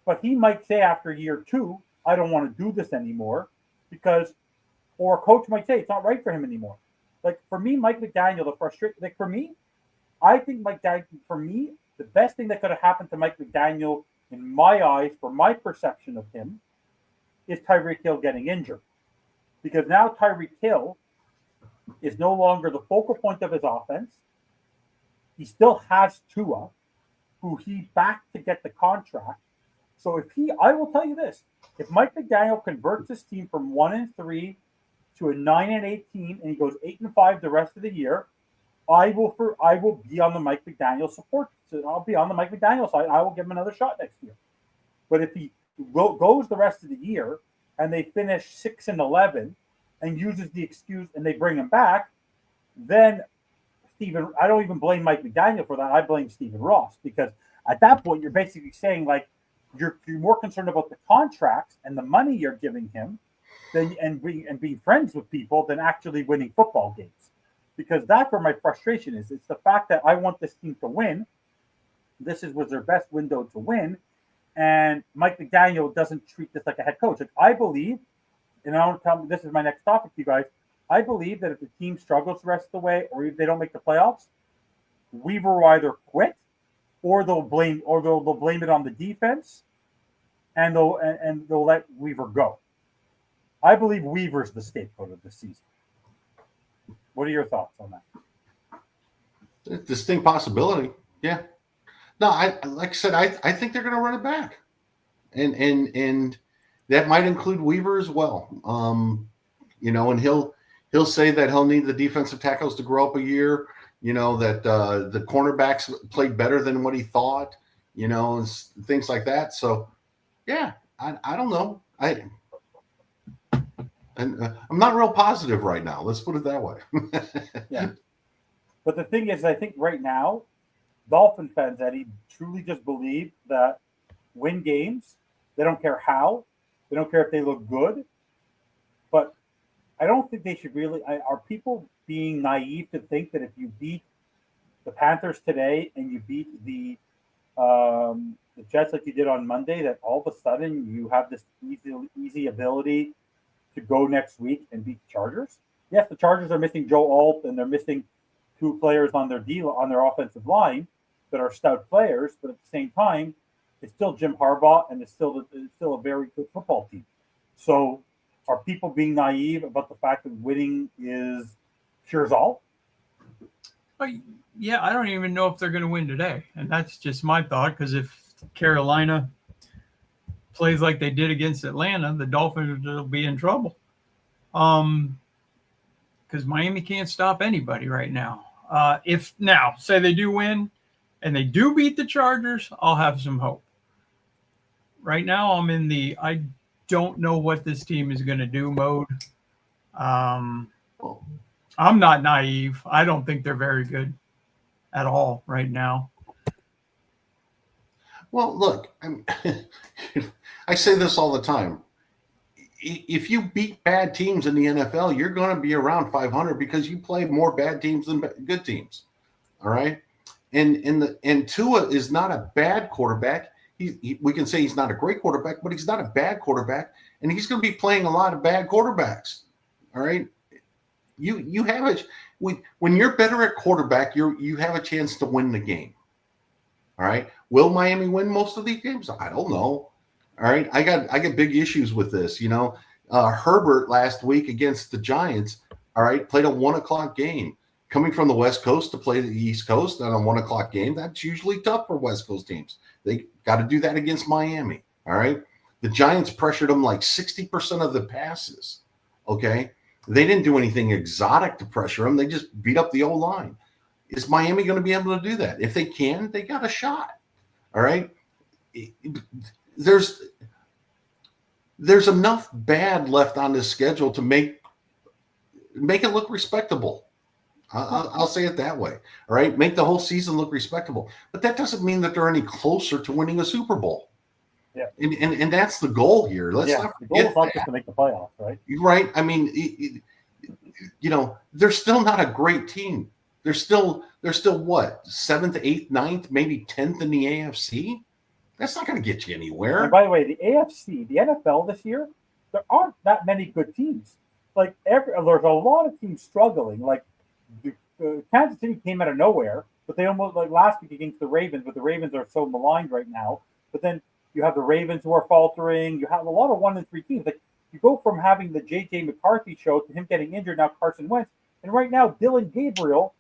but he might say after year 2, I don't want to do this anymore, or a coach might say it's not right for him anymore. Like, for me, Mike McDaniel, I think Mike Daniel, for me, the best thing that could have happened to Mike McDaniel, in my eyes, for my perception of him, is Tyreek Hill getting injured. Because now Tyreek Hill is no longer the focal point of his offense. He still has Tua, who he backed to get the contract. So I will tell you this, if Mike McDaniel converts his team from 1-3 to a 9-8 team, and he goes 8-5 the rest of the year, I will be on the Mike McDaniel support. So I'll be on the Mike McDaniel side. I will give him another shot next year. But if he goes the rest of the year and they finish 6-11 and uses the excuse and they bring him back, then I don't even blame Mike McDaniel for that. I blame Stephen Ross, because at that point you're basically saying, like, you're more concerned about the contracts and the money you're giving him and being friends with people than actually winning football games. Because that's where my frustration is. It's the fact that I want this team to win. This was their best window to win. And Mike McDaniel doesn't treat this like a head coach. Like, I believe, and I don't tell me this is my next topic to you guys, I believe that if the team struggles the rest of the way, or if they don't make the playoffs, Weaver will either quit, or they'll blame it on the defense, and they'll let Weaver go. I believe Weaver's the scapegoat of the season. What are your thoughts on that? Distinct possibility. Yeah. No, like I said, I think they're going to run it back, and that might include Weaver as well. And he'll say that he'll need the defensive tackles to grow up a year. That the cornerbacks played better than what he thought. And things like that. So, yeah, I don't know. I'm not real positive right now. Let's put it that way. Yeah. But the thing is, I think right now, Dolphin fans, Eddie, truly just believe that win games. They don't care how. They don't care if they look good. But I don't think they should really – are people being naive to think that if you beat the Panthers today and you beat the Jets like you did on Monday, that all of a sudden you have this easy ability to go next week and beat the Chargers. Yes, the Chargers are missing Joe Alt and they're missing two players on their offensive line that are stout players, but at the same time, it's still Jim Harbaugh and it's still a very good football team. So, are people being naive about the fact that winning is cures all? Yeah, I don't even know if they're going to win today, and that's just my thought. Because if Carolina plays like they did against Atlanta, the Dolphins will be in trouble. Because Miami can't stop anybody right now. If now, say they do win and they do beat the Chargers, I'll have some hope. Right now, I'm in the I don't know what this team is going to do mode. I'm not naive. I don't think they're very good at all right now. Well, look, I say this all the time. If you beat bad teams in the NFL, you're going to be around 500 because you play more bad teams than good teams. All right, and Tua is not a bad quarterback. We can say he's not a great quarterback, but he's not a bad quarterback, and he's going to be playing a lot of bad quarterbacks. All right, you have it when you're better at quarterback, you have a chance to win the game. All right, will Miami win most of these games? I don't know. All right, I got big issues with this. Herbert last week against the Giants. All right, played a 1:00 game. Coming from the West Coast to play the East Coast on a 1:00 game, that's usually tough for West Coast teams. They got to do that against Miami. All right. The Giants pressured them like 60% of the passes. Okay. They didn't do anything exotic to pressure them. They just beat up the O-line. Is Miami going to be able to do that? If they can, they got a shot. All right. There's enough bad left on this schedule to make it look respectable. I'll say it that way. All right. Make the whole season look respectable. But that doesn't mean that they're any closer to winning a Super Bowl. Yeah. And that's the goal here. Let's not forget the goal is not that. just to make the playoffs, right? Right. I mean, they're still not a great team. They're still what? 7th, 8th, 9th, maybe 10th in the AFC? That's not going to get you anywhere. And by the way, the AFC, the NFL this year, there aren't that many good teams. Like there's a lot of teams struggling. Like Kansas City came out of nowhere, but they almost like last week against the Ravens. But the Ravens are so maligned right now. But then you have the Ravens who are faltering. You have a lot of 1-3 teams. Like you go from having the J.J. McCarthy show to him getting injured. Now Carson Wentz, and right now Dylan Gabriel,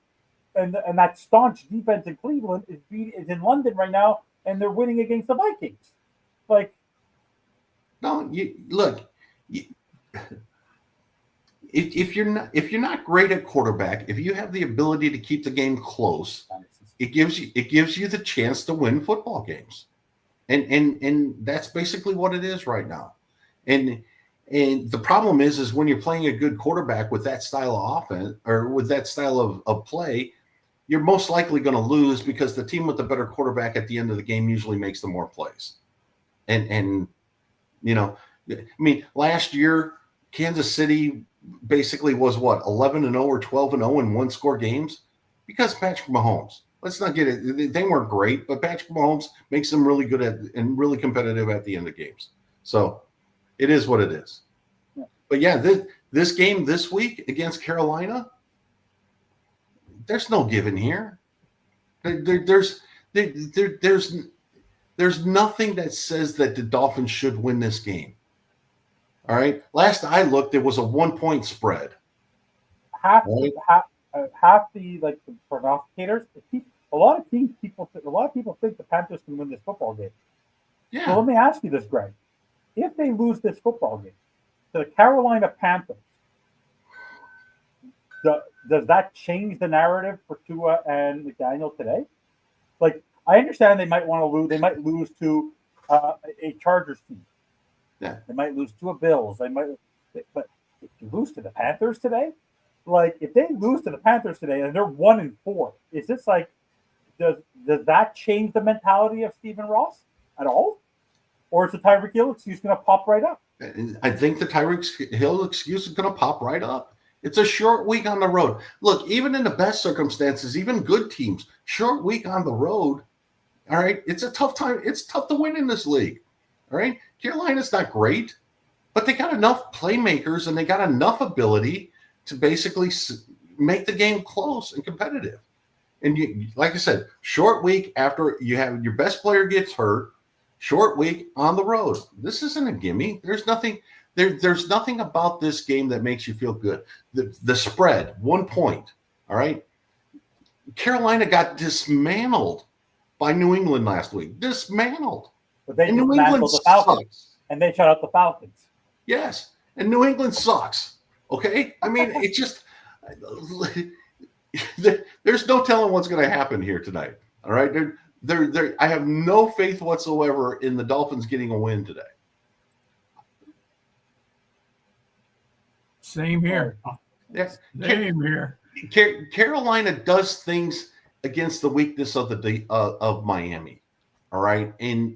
and that staunch defense in Cleveland is in London right now, and they're winning against the Vikings. Like, no, if you're not great at quarterback, if you have the ability to keep the game close, it gives you the chance to win football games, and that's basically what it is right now. And the problem is when you're playing a good quarterback with that style of offense or with that style of play, you're most likely going to lose because the team with the better quarterback at the end of the game usually makes the more plays. And last year Kansas City basically was what 11-0 or 12-0 in one-score games because Patrick Mahomes. Let's not get it. They weren't great, but Patrick Mahomes makes them really good and really competitive at the end of games. So it is what it is. Yeah. But yeah, this game this week against Carolina, there's no giving here. There's nothing that says that the Dolphins should win this game. All right. Last I looked, it was a 1-point spread. Half the prognosticators. A lot of people think the Panthers can win this football game. Yeah. So let me ask you this, Greg: if they lose this football game to the Carolina Panthers, does that change the narrative for Tua and McDaniel today? Like, I understand they might want to lose. They might lose to a Chargers team. Yeah. They might lose to a Bills. But if you lose to the Panthers today, like if they lose to the Panthers today and they're 1-4, is this like does that change the mentality of Stephen Ross at all? Or is the Tyreek Hill excuse going to pop right up? I think the Tyreek Hill excuse is going to pop right up. It's a short week on the road. Look, even in the best circumstances, even good teams, short week on the road. All right. It's a tough time. It's tough to win in this league. All right. Carolina's not great, but they got enough playmakers and they got enough ability to basically make the game close and competitive. And you, like I said, short week after you have your best player gets hurt, short week on the road. This isn't a gimme. There's nothing. There's nothing about this game that makes you feel good. The spread, 1 point. All right. Carolina got dismantled by New England last week. Dismantled. But they and New dismantled England the Falcons, sucks. and they shut out the Falcons. Yes. And New England sucks. Okay. I mean, it just there's no telling what's going to happen here tonight. All right. I have no faith whatsoever in the Dolphins getting a win today. Same here. Yes. Same here. Carolina does things against the weakness of of Miami. All right. And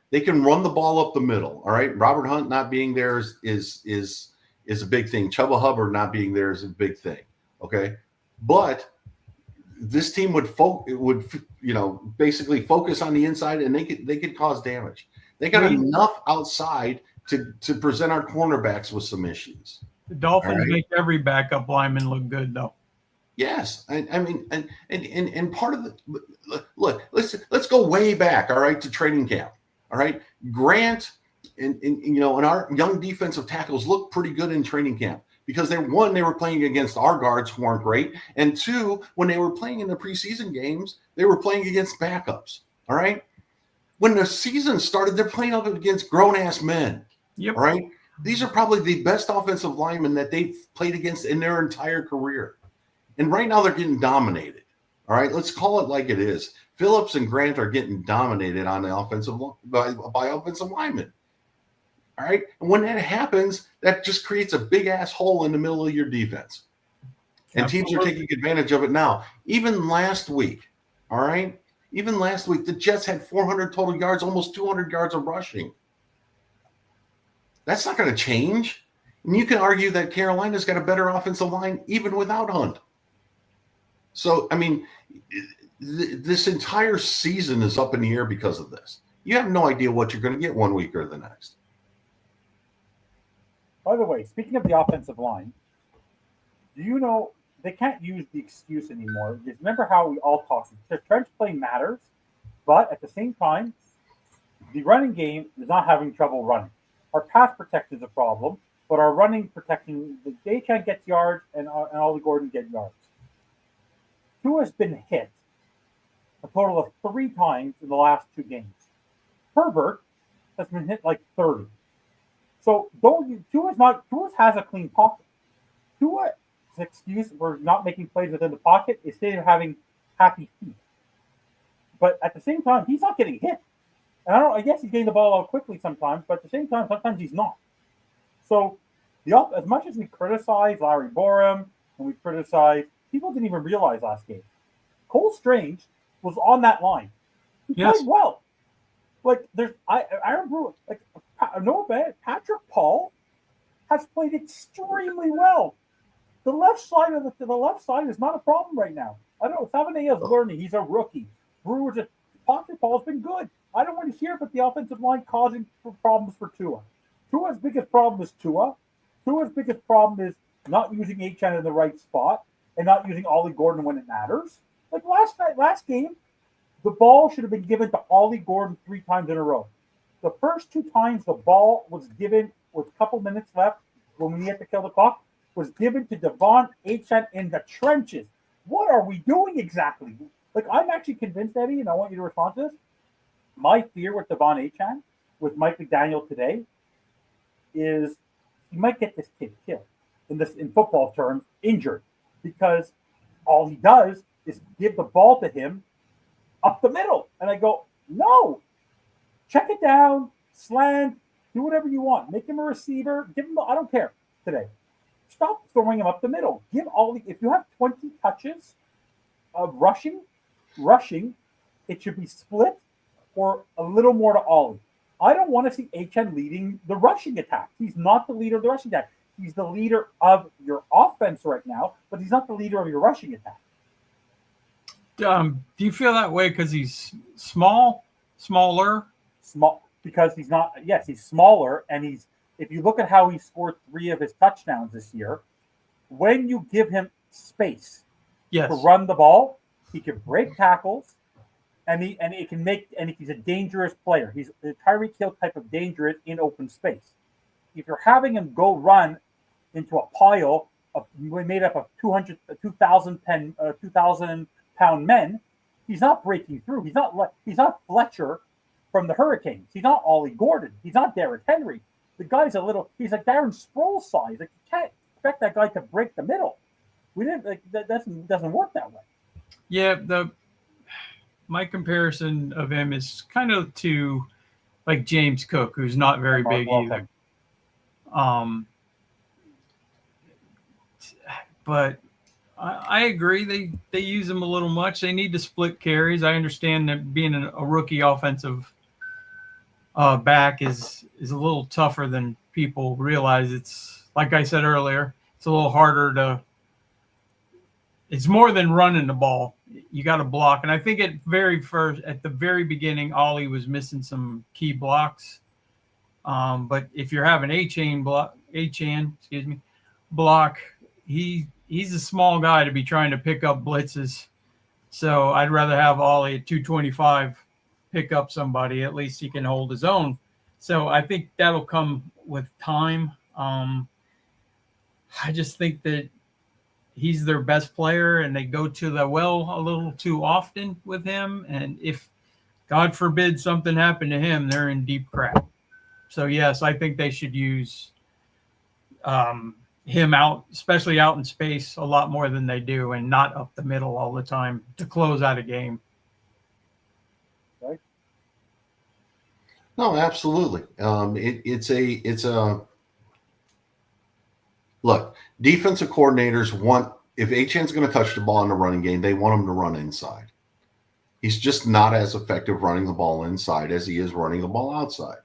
they can run the ball up the middle. All right. Robert Hunt not being there is a big thing. Chuba Hubbard not being there is a big thing. Okay. But this team would basically focus on the inside, and they could cause damage. They got enough outside to present our cornerbacks with some issues. The Dolphins make every backup lineman look good, though. Yes, I mean, and part of the look. Let's go way back. All right, to training camp. All right, Grant and our young defensive tackles looked pretty good in training camp because they were playing against our guards who weren't great, and two, when they were playing in the preseason games, they were playing against backups. All right, when the season started, they're playing up against grown-ass men. Yep. All right, these are probably the best offensive linemen that they've played against in their entire career. And right now they're getting dominated. All right, let's call it like it is. Phillips and Grant are getting dominated on the offensive by offensive linemen. All right, and when that happens, that just creates a big ass hole in the middle of your defense. And teams are taking advantage of it now. Even last week, all right, the Jets had 400 total yards, almost 200 yards of rushing. That's not going to change. And you can argue that Carolina's got a better offensive line even without Hunt. So, I mean, this entire season is up in the air because of this. You have no idea what you're going to get one week or the next. By the way, speaking of the offensive line, do you know they can't use the excuse anymore? Because remember how we all talked? The trench play matters, but at the same time, the running game is not having trouble running. Our pass protection is a problem, but our running protection, they can't get yards, and Ollie Gordon get yards. Tua's been hit a total of 3 times in the last 2 games. Herbert has been hit like 30. So Tua has a clean pocket. Tua's excuse for not making plays within the pocket is instead of having happy feet. But at the same time, he's not getting hit. And I guess he's getting the ball out quickly sometimes, but at the same time, sometimes he's not. So as much as we criticize Larry Borum and we criticize, people didn't even realize last game, Cole Strange was on that line. He played well. Like I remember, like no offense, Patrick Paul has played extremely well. The left side is not a problem right now. I don't know. Savane is learning. He's a rookie. Patrick Paul's been good. I don't want to hear about the offensive line causing problems for Tua. Tua's biggest problem is Tua. Tua's biggest problem is not using Achane in the right spot and not using Ollie Gordon when it matters. Like last game, the ball should have been given to Ollie Gordon 3 times in a row. The first 2 times the ball was given with a couple minutes left when we had to kill the clock was given to Devon Achane in the trenches. What are we doing exactly? Like, I'm actually convinced, Eddie, and I want you to respond to this. My fear with Devon Achane, with Mike McDaniel today, is he might get this kid killed. In football terms, injured. Because all he does is give the ball to him up the middle. And I go, no. Check it down, slant, do whatever you want. Make him a receiver. Give him I don't care today. Stop throwing him up the middle. If you have 20 touches of rushing, it should be split or a little more to Ollie. I don't want to see Achane leading the rushing attack. He's not the leader of the rushing attack. He's the leader of your offense right now, but he's not the leader of your rushing attack. Do you feel that way because he's smaller? Small because he's not. Yes, he's smaller, and he's. If you look at how he scored 3 of his touchdowns this year, when you give him space Yes. to run the ball, he can break tackles, and he can make. And he's a dangerous player. He's the Tyreek Hill type of dangerous in open space. If you're having him go run into a pile of made up of 2,000-pound men, he's not breaking through. He's not Fletcher from the Hurricanes. He's not Ollie Gordon. He's not Derrick Henry. The guy's he's like Darren Sproles size. Like, you can't expect that guy to break the middle. We didn't that doesn't work that way. Yeah, my comparison of him is kind of to like James Cook, who's not very big either. But I agree. They use him a little much. They need to split carries. I understand that being a rookie offensive back is a little tougher than people realize. It's like I said earlier, it's a little harder to. It's more than running the ball. You got to block, and I think at the very beginning, Ollie was missing some key blocks. But if you're having Achane block, he's a small guy to be trying to pick up blitzes. So I'd rather have Ollie at 225 pick up somebody. At least he can hold his own. So I think that'll come with time. I just think that he's their best player, and they go to the well a little too often with him. And if, God forbid, something happened to him, they're in deep crap. So, yes, I think they should use him out, especially out in space, a lot more than they do, and not up the middle all the time to close out a game. Right? No, absolutely. It's a look. Defensive coordinators want, if Achane's going to touch the ball in the running game, they want him to run inside. He's just not as effective running the ball inside as he is running the ball outside.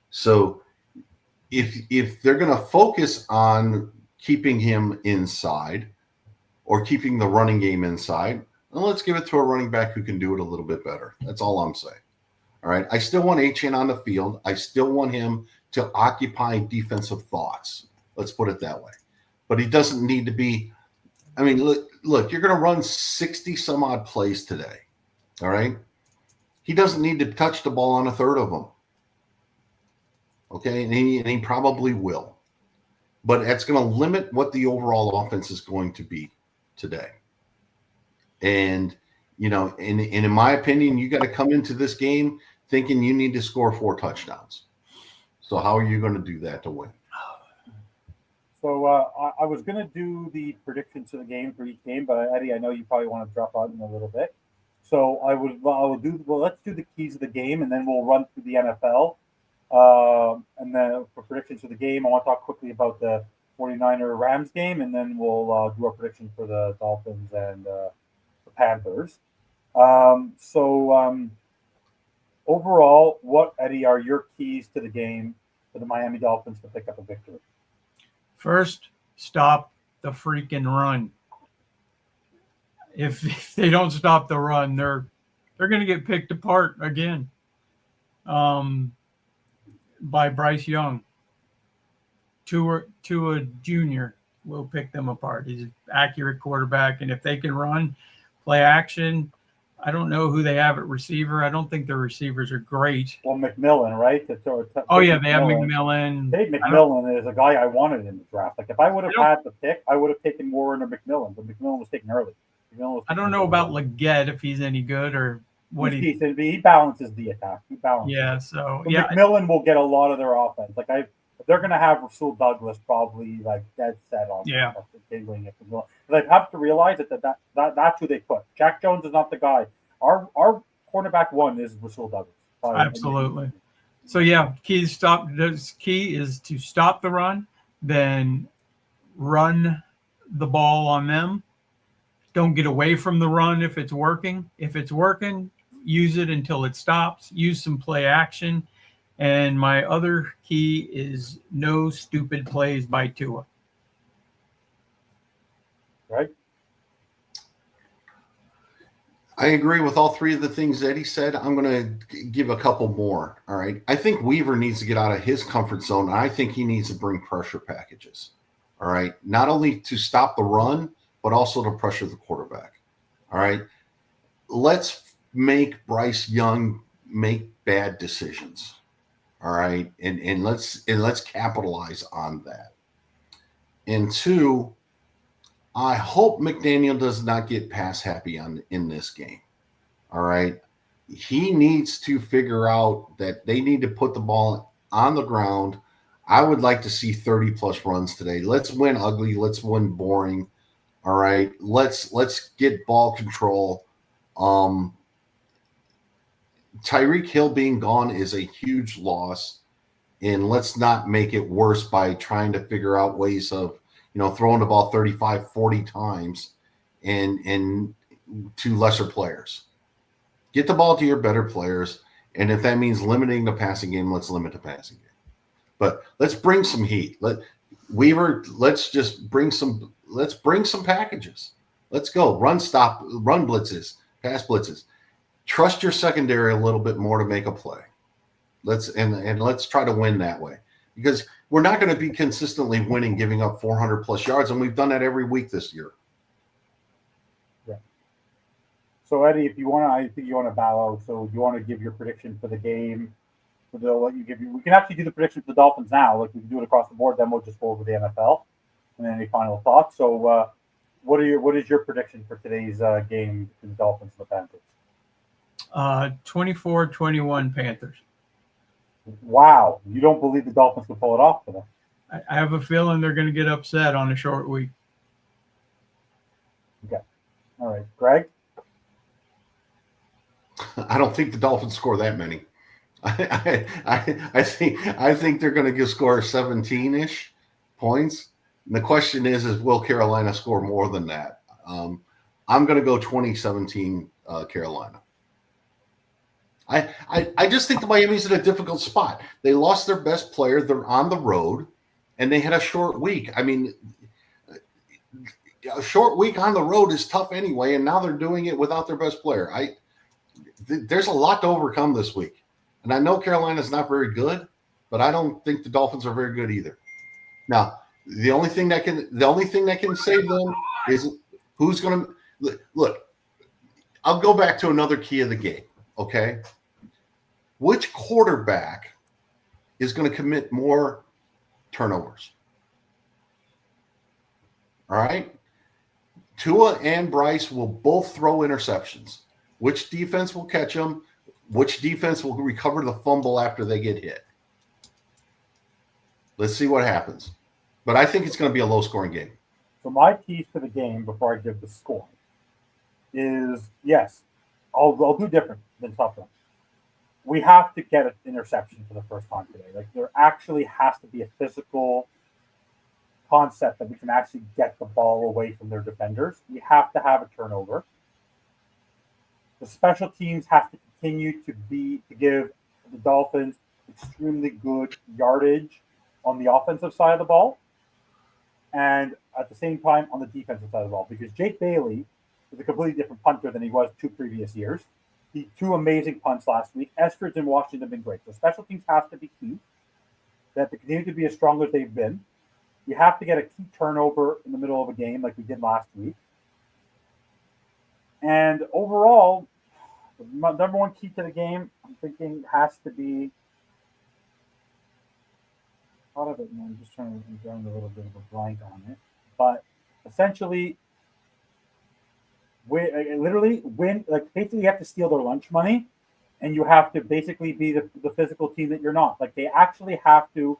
So if they're going to focus on keeping him inside or keeping the running game inside, then let's give it to a running back who can do it a little bit better. That's all I'm saying. All right. I still want Achane on the field. I still want him to occupy defensive thoughts. Let's put it that way. But he doesn't need to be. I mean, look, you're going to run 60 some odd plays today. All right. He doesn't need to touch the ball on a third of them. Okay. And he probably will. But that's going to limit what the overall offense is going to be today. And, in my opinion, you got to come into this game thinking you need to score 4 touchdowns. So how are you going to do that to win? So I was going to do the predictions of the game for each game, but Eddie, I know you probably want to drop out in a little bit. So let's do the keys of the game, and then we'll run through the NFL. And then for predictions for the game, I want to talk quickly about the 49er Rams game, and then we'll do our predictions for the Dolphins and the Panthers. Overall, what, Eddie, are your keys to the game for the Miami Dolphins to pick up a victory? First, stop the freaking run. If they don't stop the run, they're going to get picked apart again by Bryce Young. Tua Jr. will pick them apart. He's an accurate quarterback, and if they can run, play action, I don't know who they have at receiver. I don't think their receivers are great. Well, McMillan, right? They have McMillan. Tate McMillan is a guy I wanted in the draft. Like, if I would have had the pick, I would have taken Warren or McMillan, but McMillan was taken early. I don't know about Leggett, if he's any good or what he balances the attack. McMillan will get a lot of their offense. Like, they're going to have Rasul Douglas probably like dead set on continuing it. But they have to realize that's who they put. Jack Jones is not the guy. Our cornerback one is Rasul Douglas. Absolutely. So key is to stop the run, then run the ball on them. Don't get away from the run if it's working. If it's working, use it until it stops. Use some play action. And my other key is no stupid plays by Tua. Right? I agree with all three of the things Eddie said. I'm going to give a couple more. All right. I think Weaver needs to get out of his comfort zone. And I think he needs to bring pressure packages. All right. Not only to stop the run, but also to pressure the quarterback. All right. Let's make Bryce Young make bad decisions. All right. And let's capitalize on that. And two, I hope McDaniel does not get pass happy in this game. All right. He needs to figure out that they need to put the ball on the ground. I would like to see 30 plus runs today. Let's win ugly. Let's win boring. All right. Let's get ball control. Tyreek Hill being gone is a huge loss. And let's not make it worse by trying to figure out ways of, throwing the ball 35, 40 times and to lesser players. Get the ball to your better players. And if that means limiting the passing game, let's limit the passing game. But let's bring some heat. Let's bring some packages. Let's go. Run blitzes, pass blitzes. Trust your secondary a little bit more to make a play. Let's try to win that way. Because we're not going to be consistently winning, giving up 400 plus yards, and we've done that every week this year. Yeah. So Eddie, if you want to, I think you want to bow out. So you want to give your prediction for the game. So they'll let you give you. We can actually do the prediction for the Dolphins now. Like we can do it across the board. Then we'll just go over the NFL and then any final thoughts. So what is your prediction for today's game between the Dolphins and the Panthers? 24-21 Panthers. Wow, you don't believe the Dolphins can pull it off today? I have a feeling they're going to get upset on a short week. Okay. All right. Greg? I don't think the Dolphins score that many. I think they're going to score 17-ish points. And the question is will Carolina score more than that? I'm going to go 2017 Carolina. I just think the Miami's in a difficult spot. They lost their best player. They're on the road, and they had a short week. I mean, a short week on the road is tough anyway, and now they're doing it without their best player. There's a lot to overcome this week. And I know Carolina's not very good, but I don't think the Dolphins are very good either. Now, the only thing that can save them is who's going to look. I'll go back to another key of the game, okay? Which quarterback is going to commit more turnovers? All right? Tua and Bryce will both throw interceptions. Which defense will catch them? Which defense will recover the fumble after they get hit? Let's see what happens. But I think it's going to be a low-scoring game. So my keys to the game before I give the score is, yes, I'll do different than tough one. We have to get an interception for the first time today. Like there actually has to be a physical concept that we can actually get the ball away from their defenders. We have to have a turnover. The special teams have to continue to give the Dolphins extremely good yardage on the offensive side of the ball, and at the same time on the defensive side of the ball, because Jake Bailey is a completely different punter than he was 2 previous years. He 2 amazing punts last week. Estridge and Washington have been great. So special teams have to be key. They have to continue to be as strong as they've been. You have to get a key turnover in the middle of a game like we did last week. And overall, the number one key to the game, I'm thinking, has to be. Thought of it, and I'm just trying to get a little bit of a blank on it. But essentially, win. Like basically, you have to steal their lunch money, and you have to basically be the physical team that you're not. Like they actually have to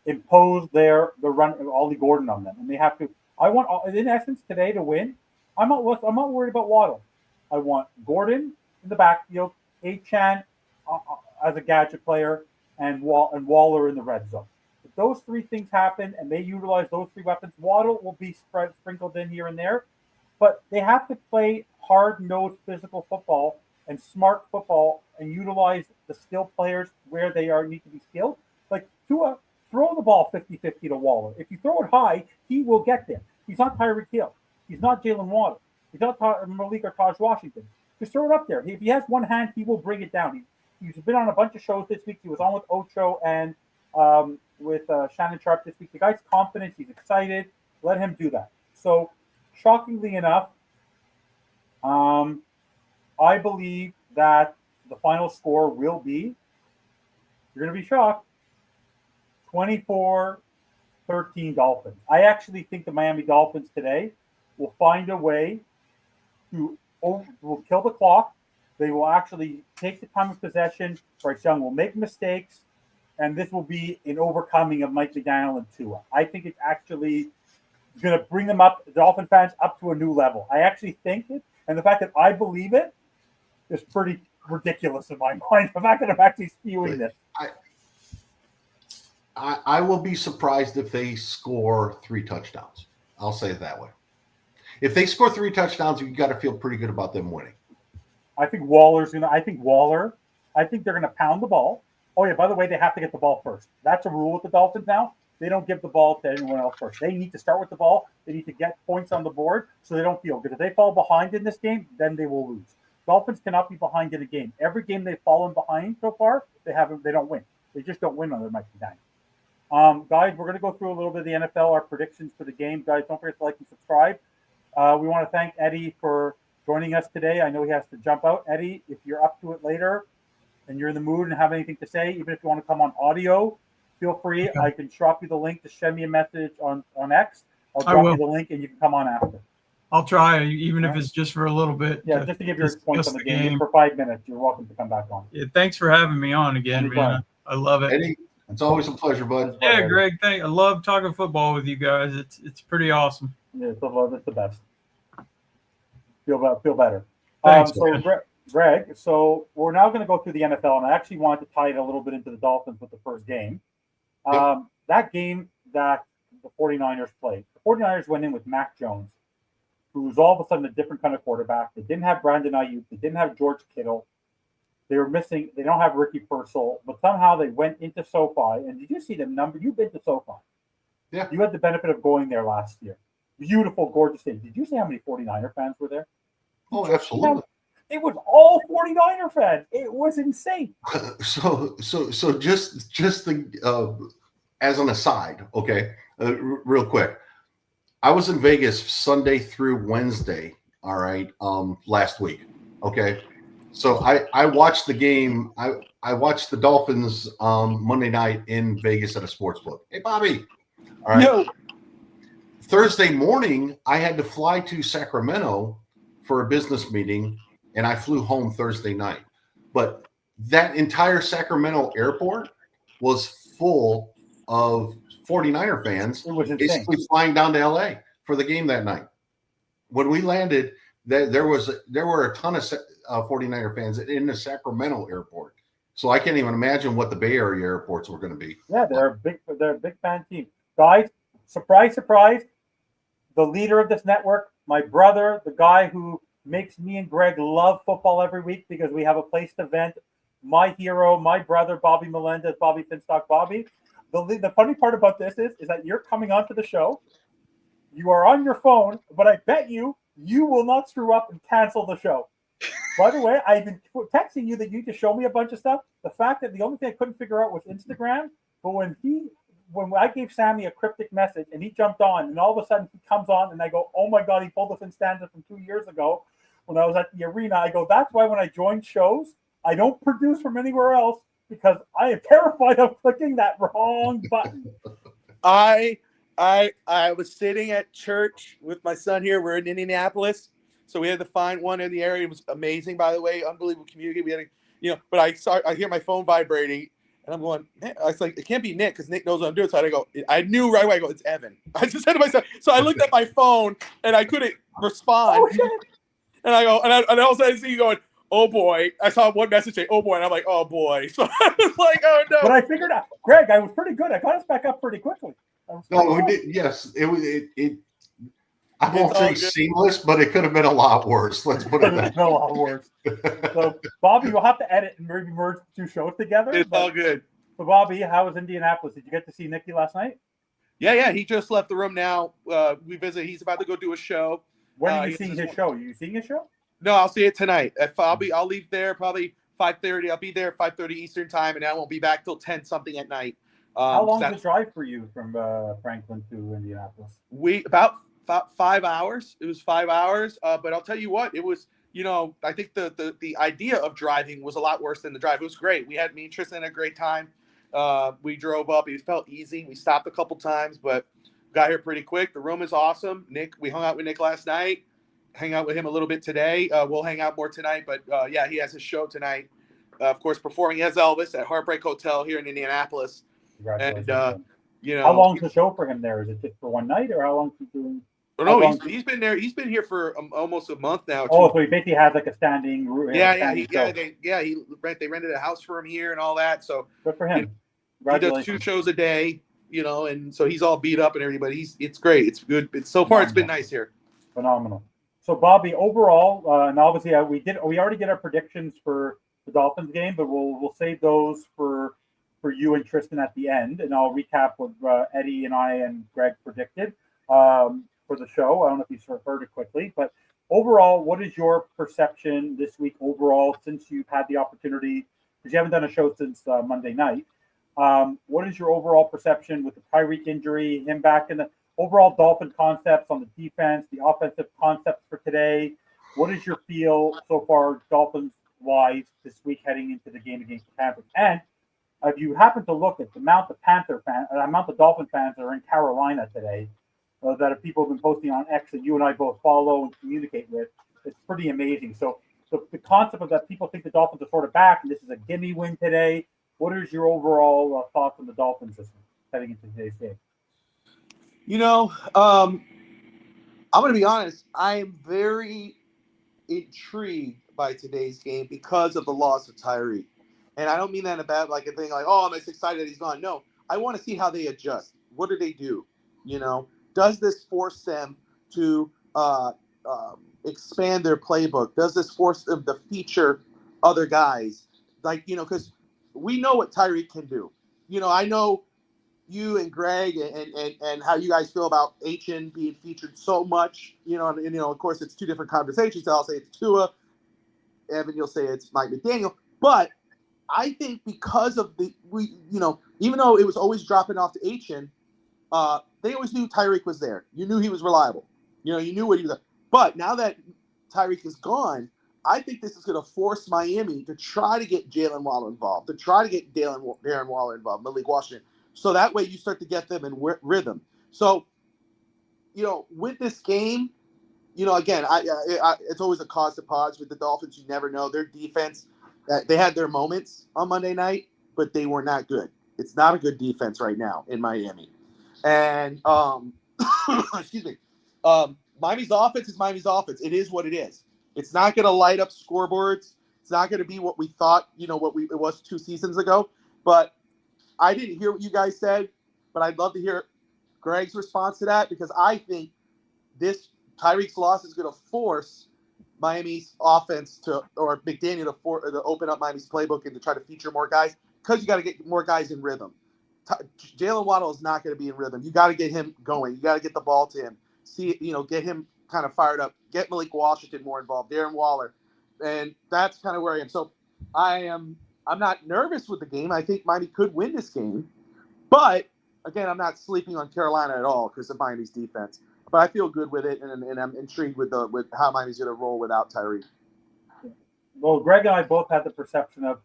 impose the run of Ollie Gordon on them, and they have to. I want, in essence, today to win. I'm not worried about Waddle. I want Gordon in the backfield, Achane as a gadget player, and Waller in the red zone. If those 3 things happen and they utilize those 3 weapons, Waddle will be sprinkled in here and there, but they have to play hard-nosed physical football and smart football and utilize the skilled players where they need to be skilled. Like Tua, throw the ball 50-50 to Waller. If you throw it high, he will get there. He's not Tyreek Hill. He's not Jalen Waddle. He's not Malik or Taj Washington. Just throw it up there. If he has one hand, he will bring it down. He's been on a bunch of shows this week. He was on with Ocho and with Shannon Sharp this week. The guy's confident. He's excited. Let him do that. So, shockingly enough, I believe that the final score will be, you're going to be shocked, 24-13 Dolphins. I actually think the Miami Dolphins today will find a way to will kill the clock. They will actually take the time of possession. Bryce Young will make mistakes, and this will be an overcoming of Mike McDaniel and Tua. I think it's actually going to bring them up, the Dolphin fans, up to a new level. I actually think it, and the fact that I believe it is pretty ridiculous in my mind. The fact that I'm actually spewing this. I will be surprised if they score 3 touchdowns. I'll say it that way. If they score 3 touchdowns, you got to feel pretty good about them winning. I think Waller's going to – I think they're going to pound the ball. Oh, yeah, by the way, they have to get the ball first. That's a rule with the Dolphins now. They don't give the ball to anyone else first. They need to start with the ball. They need to get points on the board so they don't feel. Because if they fall behind in this game, then they will lose. Dolphins cannot be behind in a game. Every game they've fallen behind so far, they don't win. They just don't win under Mike McDaniel. Guys, we're going to go through a little bit of the NFL, our predictions for the game. Guys, don't forget to like and subscribe. We want to thank Eddie for joining us today. I know he has to jump out. Eddie, if you're up to it later and you're in the mood and have anything to say, even if you want to come on audio, feel free. I can drop you the link to send me a message on X. I'll drop you the link and you can come on after. I'll try, even if it's just for a little bit. Yeah, just to give your points on the game. For 5 minutes. You're welcome to come back on. Yeah, thanks for having me on again, man. I love it. Eddie, it's always a pleasure, bud. Yeah, Greg, I love talking football with you guys. It's pretty awesome. Yeah, it's the best. Feel better. Thanks, Greg, so we're now going to go through the NFL, and I actually wanted to tie it a little bit into the Dolphins with the first game. Yep. That game that the 49ers played, the 49ers went in with Mac Jones, who was all of a sudden a different kind of quarterback. They didn't have Brandon Ayuk. They didn't have George Kittle. They don't have Ricky Pearsall, but somehow they went into SoFi. And did you see the number? You've been to SoFi. Yeah. You had the benefit of going there last year. Beautiful, gorgeous stadium. Did you see how many 49er fans were there? Oh, absolutely. It was all 49er fans. It was insane. So just the as an aside, okay, real quick. I was in Vegas Sunday through Wednesday. All right, last week. Okay, so I watched the game. I watched the Dolphins Monday night in Vegas at a sports book. Hey, Bobby. All right. Yo. Thursday morning, I had to fly to Sacramento for a business meeting, and I flew home Thursday night. But that entire Sacramento airport was full of 49er fans, basically flying down to LA for the game that night. When we landed, there were a ton of 49er fans in the Sacramento airport. So I can't even imagine what the Bay Area airports were going to be. Yeah, they're a big fan team. Guys, surprise, surprise. The leader of this network, my brother, the guy who makes me and Greg love football every week because we have a place to vent. My hero, my brother, Bobby Melendez, Bobby Finstock, Bobby. The funny part about this is that you're coming onto the show. You are on your phone, but I bet you will not screw up and cancel the show. By the way, I've been texting you that you need to show me a bunch of stuff. The fact that the only thing I couldn't figure out was Instagram, but when I gave Sammy a cryptic message and he jumped on, and all of a sudden he comes on and I go, oh my God, he pulled this in stanza from 2 years ago when I was at the arena. I go, that's why when I join shows, I don't produce from anywhere else because I am terrified of clicking that wrong button. I was sitting at church with my son here. We're in Indianapolis, so we had to find one in the area. It was amazing, by the way, unbelievable community. We had, but I hear my phone vibrating, and I'm going, I was like, it can't be Nick because Nick knows what I'm doing. So I knew right away. I go, it's Evan. I just said to myself. So I looked at my phone and I couldn't respond. Oh, shit. And I go, and all of a sudden I see you going, oh boy. I saw one message say, oh boy, and I'm like, oh boy. So I was like, oh no. But I figured out, Greg, I was pretty good. I got us back up pretty quickly. No, we did. Yes, it was. I won't all say good. seamless, but it could have been a lot worse. Let's put it that It's a lot worse. So, Bobby, you'll have to edit and maybe merge the two shows together. It's all good. So, Bobby, how was Indianapolis? Did you get to see Nikki last night? Yeah. He just left the room now. He's about to go do a show. When are you he seeing has his this show? Are you seeing his show? No, I'll see it tonight. I'll leave there probably 5:30. I'll be there 5:30 Eastern time, and I won't be back till 10 something at night. How long is the drive for you from Franklin to Indianapolis? About 5 hours. It was 5 hours. But I'll tell you what, it was. I think the idea of driving was a lot worse than the drive. It was great. Me and Tristan had a great time. We drove up. It felt easy. We stopped a couple times, but got here pretty quick. The room is awesome. We hung out with Nick last night. Hang out with him a little bit today. We'll hang out more tonight, but he has his show tonight. Of course, performing as Elvis at Heartbreak Hotel here in Indianapolis. Congratulations. And how long's the show for him there? Is it just for one night, or how long is he doing? No, he's been there. He's been here for almost a month now. Oh, so he basically has like a standing. They rented a house for him here and all that. So good for him. He does 2 shows a day, and so he's all beat up and everybody. It's great. It's good. So far, it's been nice here. Phenomenal. So, Bobby, overall, and obviously we already did our predictions for the Dolphins game, but we'll save those for you and Tristan at the end, and I'll recap what Eddie and I and Greg predicted for the show. I don't know if you heard it quickly, but overall, what is your perception this week overall since you've had the opportunity, because you haven't done a show since Monday night? What is your overall perception with the Tyreek injury, him back in the overall Dolphin concepts on the defense, the offensive concepts for today? What is your feel so far, Dolphins-wise, this week heading into the game against the Panthers? And if you happen to look at the amount of Dolphin fans that are in Carolina today, that people have been posting on X that you and I both follow and communicate with, it's pretty amazing. So the concept of that, people think the Dolphins are sort of back, and this is a gimme win today. What is your overall thoughts on the Dolphins this week heading into today's game? I'm going to be honest. I am very intrigued by today's game because of the loss of Tyreek. And I don't mean that in a bad a thing like, oh, I'm just excited that he's gone. No, I want to see how they adjust. What do they do? Does this force them to expand their playbook? Does this force them to feature other guys? Because we know what Tyreek can do. I know you and Greg and how you guys feel about H.N. being featured so much, and of course it's 2 different conversations. I'll say it's Tua, Evan, you'll say it's Mike McDaniel, but I think because of even though it was always dropping off to H.N., they always knew Tyreek was there. You knew he was reliable. You knew what he was. But now that Tyreek is gone, I think this is going to force Miami to try to get Jalen Waddle involved, to try to get Darren Waller involved, Malik Washington. So that way you start to get them in rhythm. So, with this game, again, it's always a cause to pause with the Dolphins. You never know. Their defense, they had their moments on Monday night, but they were not good. It's not a good defense right now in Miami. And, excuse me, Miami's offense is Miami's offense. It is what it is. It's not going to light up scoreboards. It's not going to be what we thought, it was 2 seasons ago. But I didn't hear what you guys said, but I'd love to hear Greg's response to that, because I think this Tyreek's loss is going to force Miami's offense or McDaniel to open up Miami's playbook and to try to feature more guys, because you got to get more guys in rhythm. Jalen Waddle is not going to be in rhythm. You got to get him going. You got to get the ball to him. Get him kind of fired up. Get Malik Washington more involved. Darren Waller, and that's kind of where I am. So I'm not nervous with the game. I think Miami could win this game, but again, I'm not sleeping on Carolina at all because of Miami's defense. But I feel good with it, and I'm intrigued with how Miami's going to roll without Tyreek. Well, Greg and I both had the perception of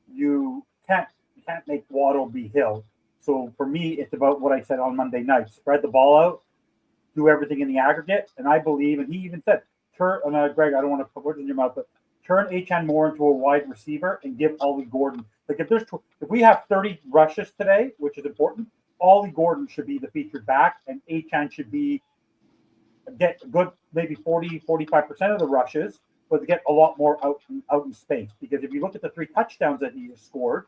you can't make Waddle be Hill. So for me, it's about what I said on Monday night: spread the ball out, do everything in the aggregate. And I believe, and he even said, Greg, I don't want to put words in your mouth, but turn H.N. more into a wide receiver and give Ollie Gordon. If we have 30 rushes today, which is important, Ollie Gordon should be the featured back, and H.N. should get a good maybe 40-45% of the rushes, but to get a lot more out in space. Because if you look at the 3 touchdowns that he has scored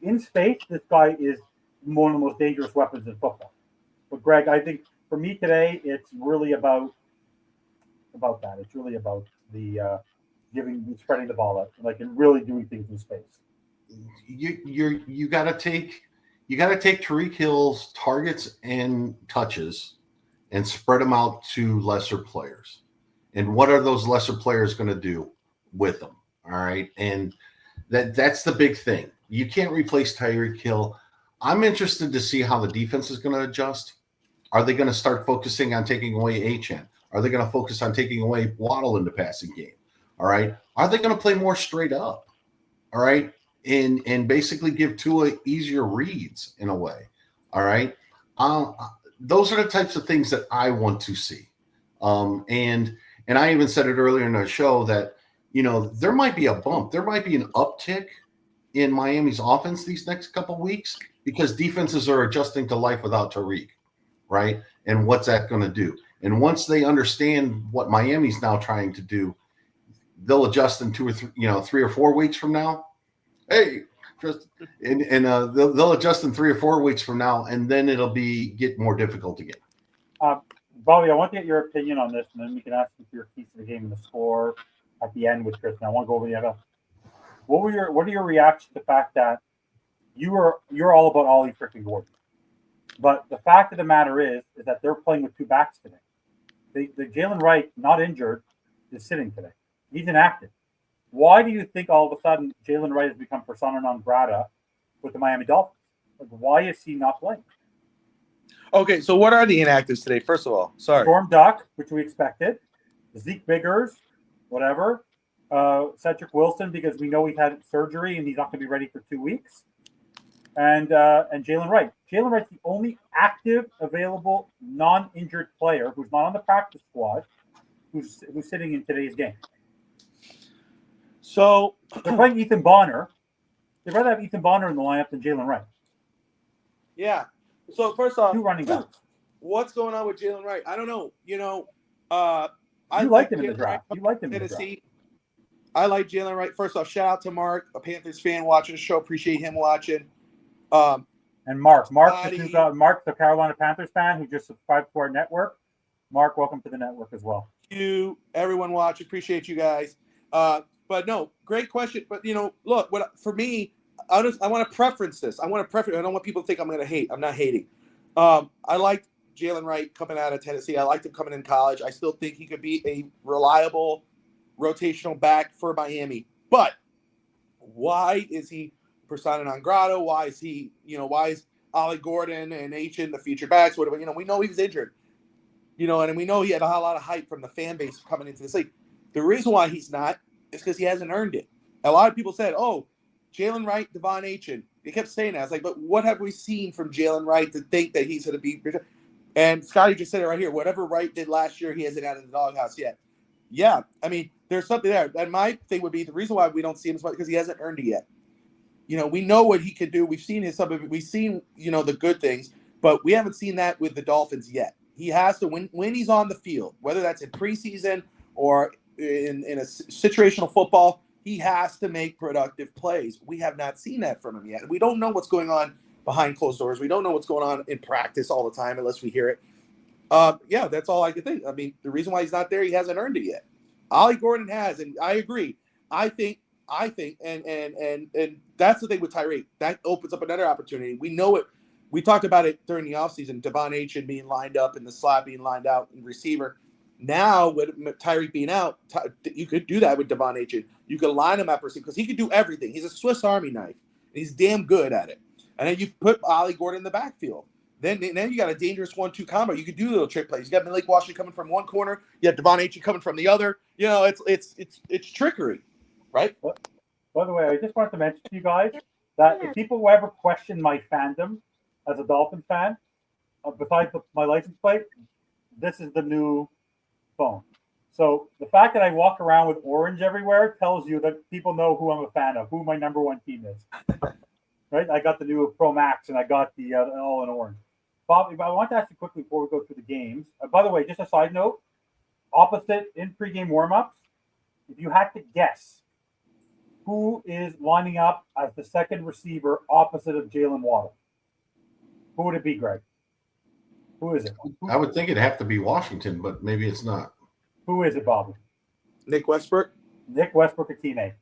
in space, this guy is one of the most dangerous weapons in football. But Greg, I think for me today, it's really about that. It's really about the spreading the ball out, like, and really doing things in space. You got to take Tariq Hill's targets and touches and spread them out to lesser players. And what are those lesser players going to do with them? All right, and that's the big thing. You can't replace Tyreek Hill. I'm interested to see how the defense is going to adjust. Are they going to start focusing on taking away Achane? Are they going to focus on taking away Waddle in the passing game? All right. Are they going to play more straight up? All right. And basically give Tua easier reads in a way. All right. Those are the types of things that I want to see. And I even said it earlier in the show that, there might be a bump. There might be an uptick in Miami's offense these next couple of weeks because defenses are adjusting to life without Tariq, right? And what's that going to do? And once they understand what Miami's now trying to do, they'll adjust in 2 or 3, 3 or 4 weeks from now. Hey, they'll adjust in 3 or 4 weeks from now, and then it'll get more difficult again. Bobby, I want to get your opinion on this, and then we can ask you for your keys to the game and the score at the end with Chris. And I want to go over the NFL. What are your reactions to the fact that you're all about Ollie freaking Gordon? But the fact of the matter is that they're playing with 2 backs today. The Jalen Wright, not injured, is sitting today. He's inactive. Why do you think all of a sudden Jalen Wright has become persona non grata with the Miami Dolphins? Like, why is he not playing? Okay, so what are the inactives today? First of all, sorry. Storm Duck, which we expected. Zeke Biggers, whatever. Cedric Wilson, because we know he's had surgery and he's not going to be ready for 2 weeks. And Jalen Wright. Jalen Wright's the only active, available, non-injured player who's not on the practice squad who's sitting in today's game. So they're playing Ethan Bonner. They'd rather have Ethan Bonner in the lineup than Jalen Wright. Yeah. So first off, 2 running backs. What's going on with Jalen Wright? I don't know. I liked him in the draft. You liked him in the draft. I like Jalen Wright. First off, shout out to Mark, a Panthers fan watching the show. Appreciate him watching. And Mark's the Carolina Panthers fan who just subscribed to our network. Mark, welcome to the network as well. You, everyone watch, appreciate you guys. But no, great question. But look, for me, I want to preference this. I don't want people to think I'm going to hate. I'm not hating. I liked Jalen Wright coming out of Tennessee. I liked him coming in college. I still think he could be a reliable rotational back for Miami. But why is he persona non grata? Why is he, why is Ollie Gordon and Achane the future backs? Whatever. We know he was injured. And we know he had a lot of hype from the fan base coming into this league. The reason why he's not is because he hasn't earned it. A lot of people said, "Oh, Jalen Wright, Devon Achane." They kept saying that. I was like, but what have we seen from Jalen Wright to think that he's going to be? And Scotty just said it right here. Whatever Wright did last year, he hasn't out of the doghouse yet. Yeah, I mean, there's something there. And my thing would be the reason why we don't see him as much because he hasn't earned it yet. We know what he could do. We've seen we've seen, the good things, but we haven't seen that with the Dolphins yet. He has to when he's on the field, whether that's in preseason or in a situational football, he has to make productive plays. We have not seen that from him yet. We don't know what's going on behind closed doors. We don't know what's going on in practice all the time unless we hear it. Yeah, that's all I can think. I mean, the reason why he's not there, he hasn't earned it yet. Ollie Gordon has, and I agree. I think, and that's the thing with Tyreek. That opens up another opportunity. We know it. We talked about it during the offseason, Devon Achane being lined up and the slot being lined out and receiver. Now, with Tyreek being out, you could do that with Devon Achane. You could line him up receiver because he could do everything. He's a Swiss Army knife. He's damn good at it. And then you put Ollie Gordon in the backfield. Then you got a dangerous 1-2 combo. You could do little trick plays. You got Malik Washington coming from one corner. You got Devon Achane coming from the other. It's trickery, right? By the way, I just wanted to mention to you guys that if people will ever question my fandom as a Dolphins fan, besides my license plate, this is the new phone. So the fact that I walk around with orange everywhere tells you that people know who I'm a fan of, who my number one team is. Right? I got the new Pro Max and I got the all in orange. Bobby, I want to ask you quickly before we go through the games. By the way, just a side note, opposite in pregame warmups, if you had to guess who is lining up as the second receiver opposite of Jalen Waddle, who would it be, Greg? Who is it? I would think it'd have to be Washington, but maybe it's not. Who is it, Bobby? Nick Westbrook. Nick Westbrook, a teammate.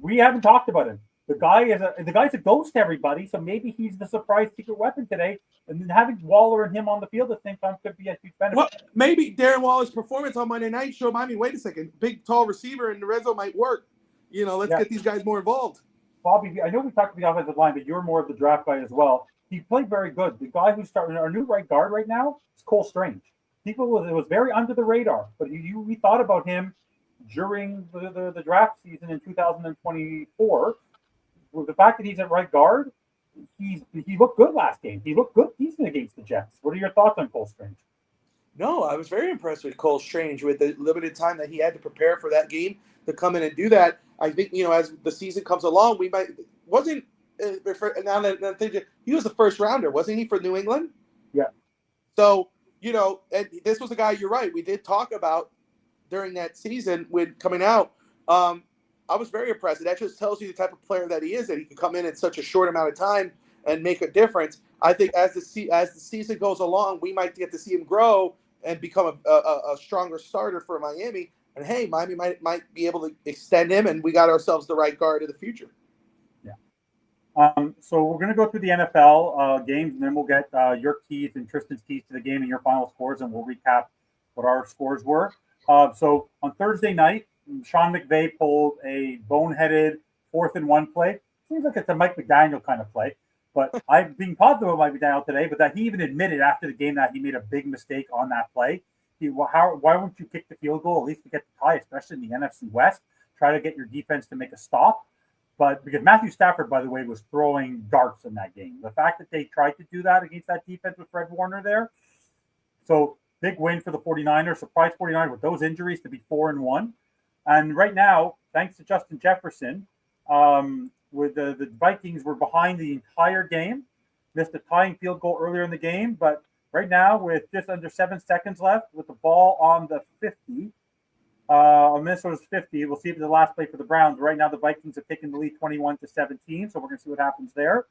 We haven't talked about him. The guy's a ghost to everybody, so maybe he's the surprise secret weapon today. And then having Waller and him on the field at the same time could be a huge benefit. Well, maybe Darren Waller's performance on Monday night showed me, wait a second, big, tall receiver in the red zone might work. Let's get these guys more involved. Bobby, I know we talked about the offensive line, but you're more of the draft guy as well. He played very good. The guy who's starting our new right guard right now is Cole Strange. It was very under the radar, but we thought about him during the draft season in 2024. With the fact that he's at right guard, he looked good last game. He looked good decent against the Jets. What are your thoughts on Cole Strange? No, I was very impressed with Cole Strange with the limited time that he had to prepare for that game to come in and do that. I think, as the season comes along, he was the first rounder, wasn't he, for New England? Yeah. So, and this was a guy, you're right, we did talk about during that season when coming out. I was very impressed. That just tells you the type of player that he is, that he can come in such a short amount of time and make a difference. I think as the season goes along, we might get to see him grow and become a stronger starter for Miami. And hey, Miami might be able to extend him, and we got ourselves the right guard of the future. Yeah. So we're going to go through the NFL games, and then we'll get your keys and Tristan's keys to the game and your final scores, and we'll recap what our scores were. So on Thursday night, Sean McVay pulled a boneheaded 4th-and-1 play. Seems like it's a Mike McDaniel kind of play. But I'm being positive about Mike McDaniel today, but that he even admitted after the game that he made a big mistake on that play. Why won't you kick the field goal, at least to get the tie, especially in the NFC West? Try to get your defense to make a stop. But because Matthew Stafford, by the way, was throwing darts in that game. The fact that they tried to do that against that defense with Fred Warner there. So big win for the 49ers, surprise 49ers with those injuries to be 4-1. And right now, thanks to Justin Jefferson, with the Vikings were behind the entire game, missed a tying field goal earlier in the game, but right now with just under 7 seconds left, with the ball on the 50, on Minnesota's 50, we'll see if it's the last play for the Browns. Right now, the Vikings have taken the lead 21-17, so we're going to see what happens there.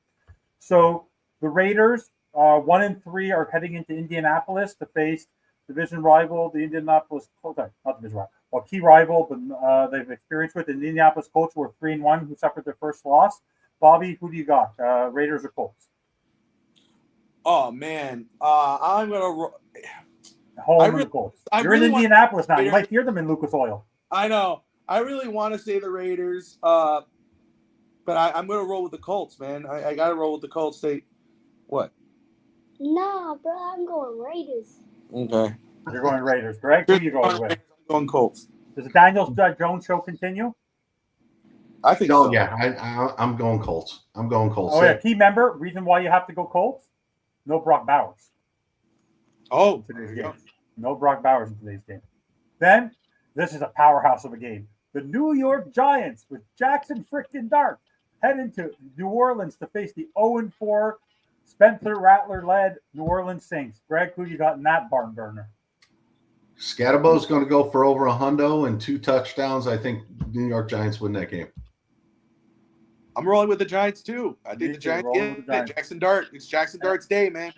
So the Raiders, 1-3, are heading into Indianapolis to face division rival, the Indianapolis Colts. Not division rival. Well, key rival, but they've experienced with the Indianapolis Colts, who were 3-1, who suffered their first loss. Bobby, who do you got? Raiders or Colts? Oh man, I'm gonna. Home the Colts. You're in Indianapolis now. You might hear them in Lucas Oil. I know. I really want to say the Raiders, but I'm gonna roll with the Colts, man. I gotta roll with the Colts. What? Nah, bro, I'm going Raiders. Okay. You're going Raiders. Greg, who are you going with? I'm going Colts. Does the Daniel Jones show continue? I think No, so. yeah, I'm going Colts. I'm going Colts. Oh, yeah, key member. Reason why you have to go Colts? No Brock Bowers. Oh, Today's game. No Brock Bowers in today's game. Then, this is a powerhouse of a game. The New York Giants with Jackson frickin' Dart head into New Orleans to face the 0-4 Spencer Rattler-led New Orleans Saints. Greg, who you got in that barn burner? Scatterbo's going to go for over a hundo and 2 touchdowns. I think New York Giants win that game. I'm rolling with the Giants too. I think the Giants get it. Jackson Dart. It's Jackson Dart's day, man.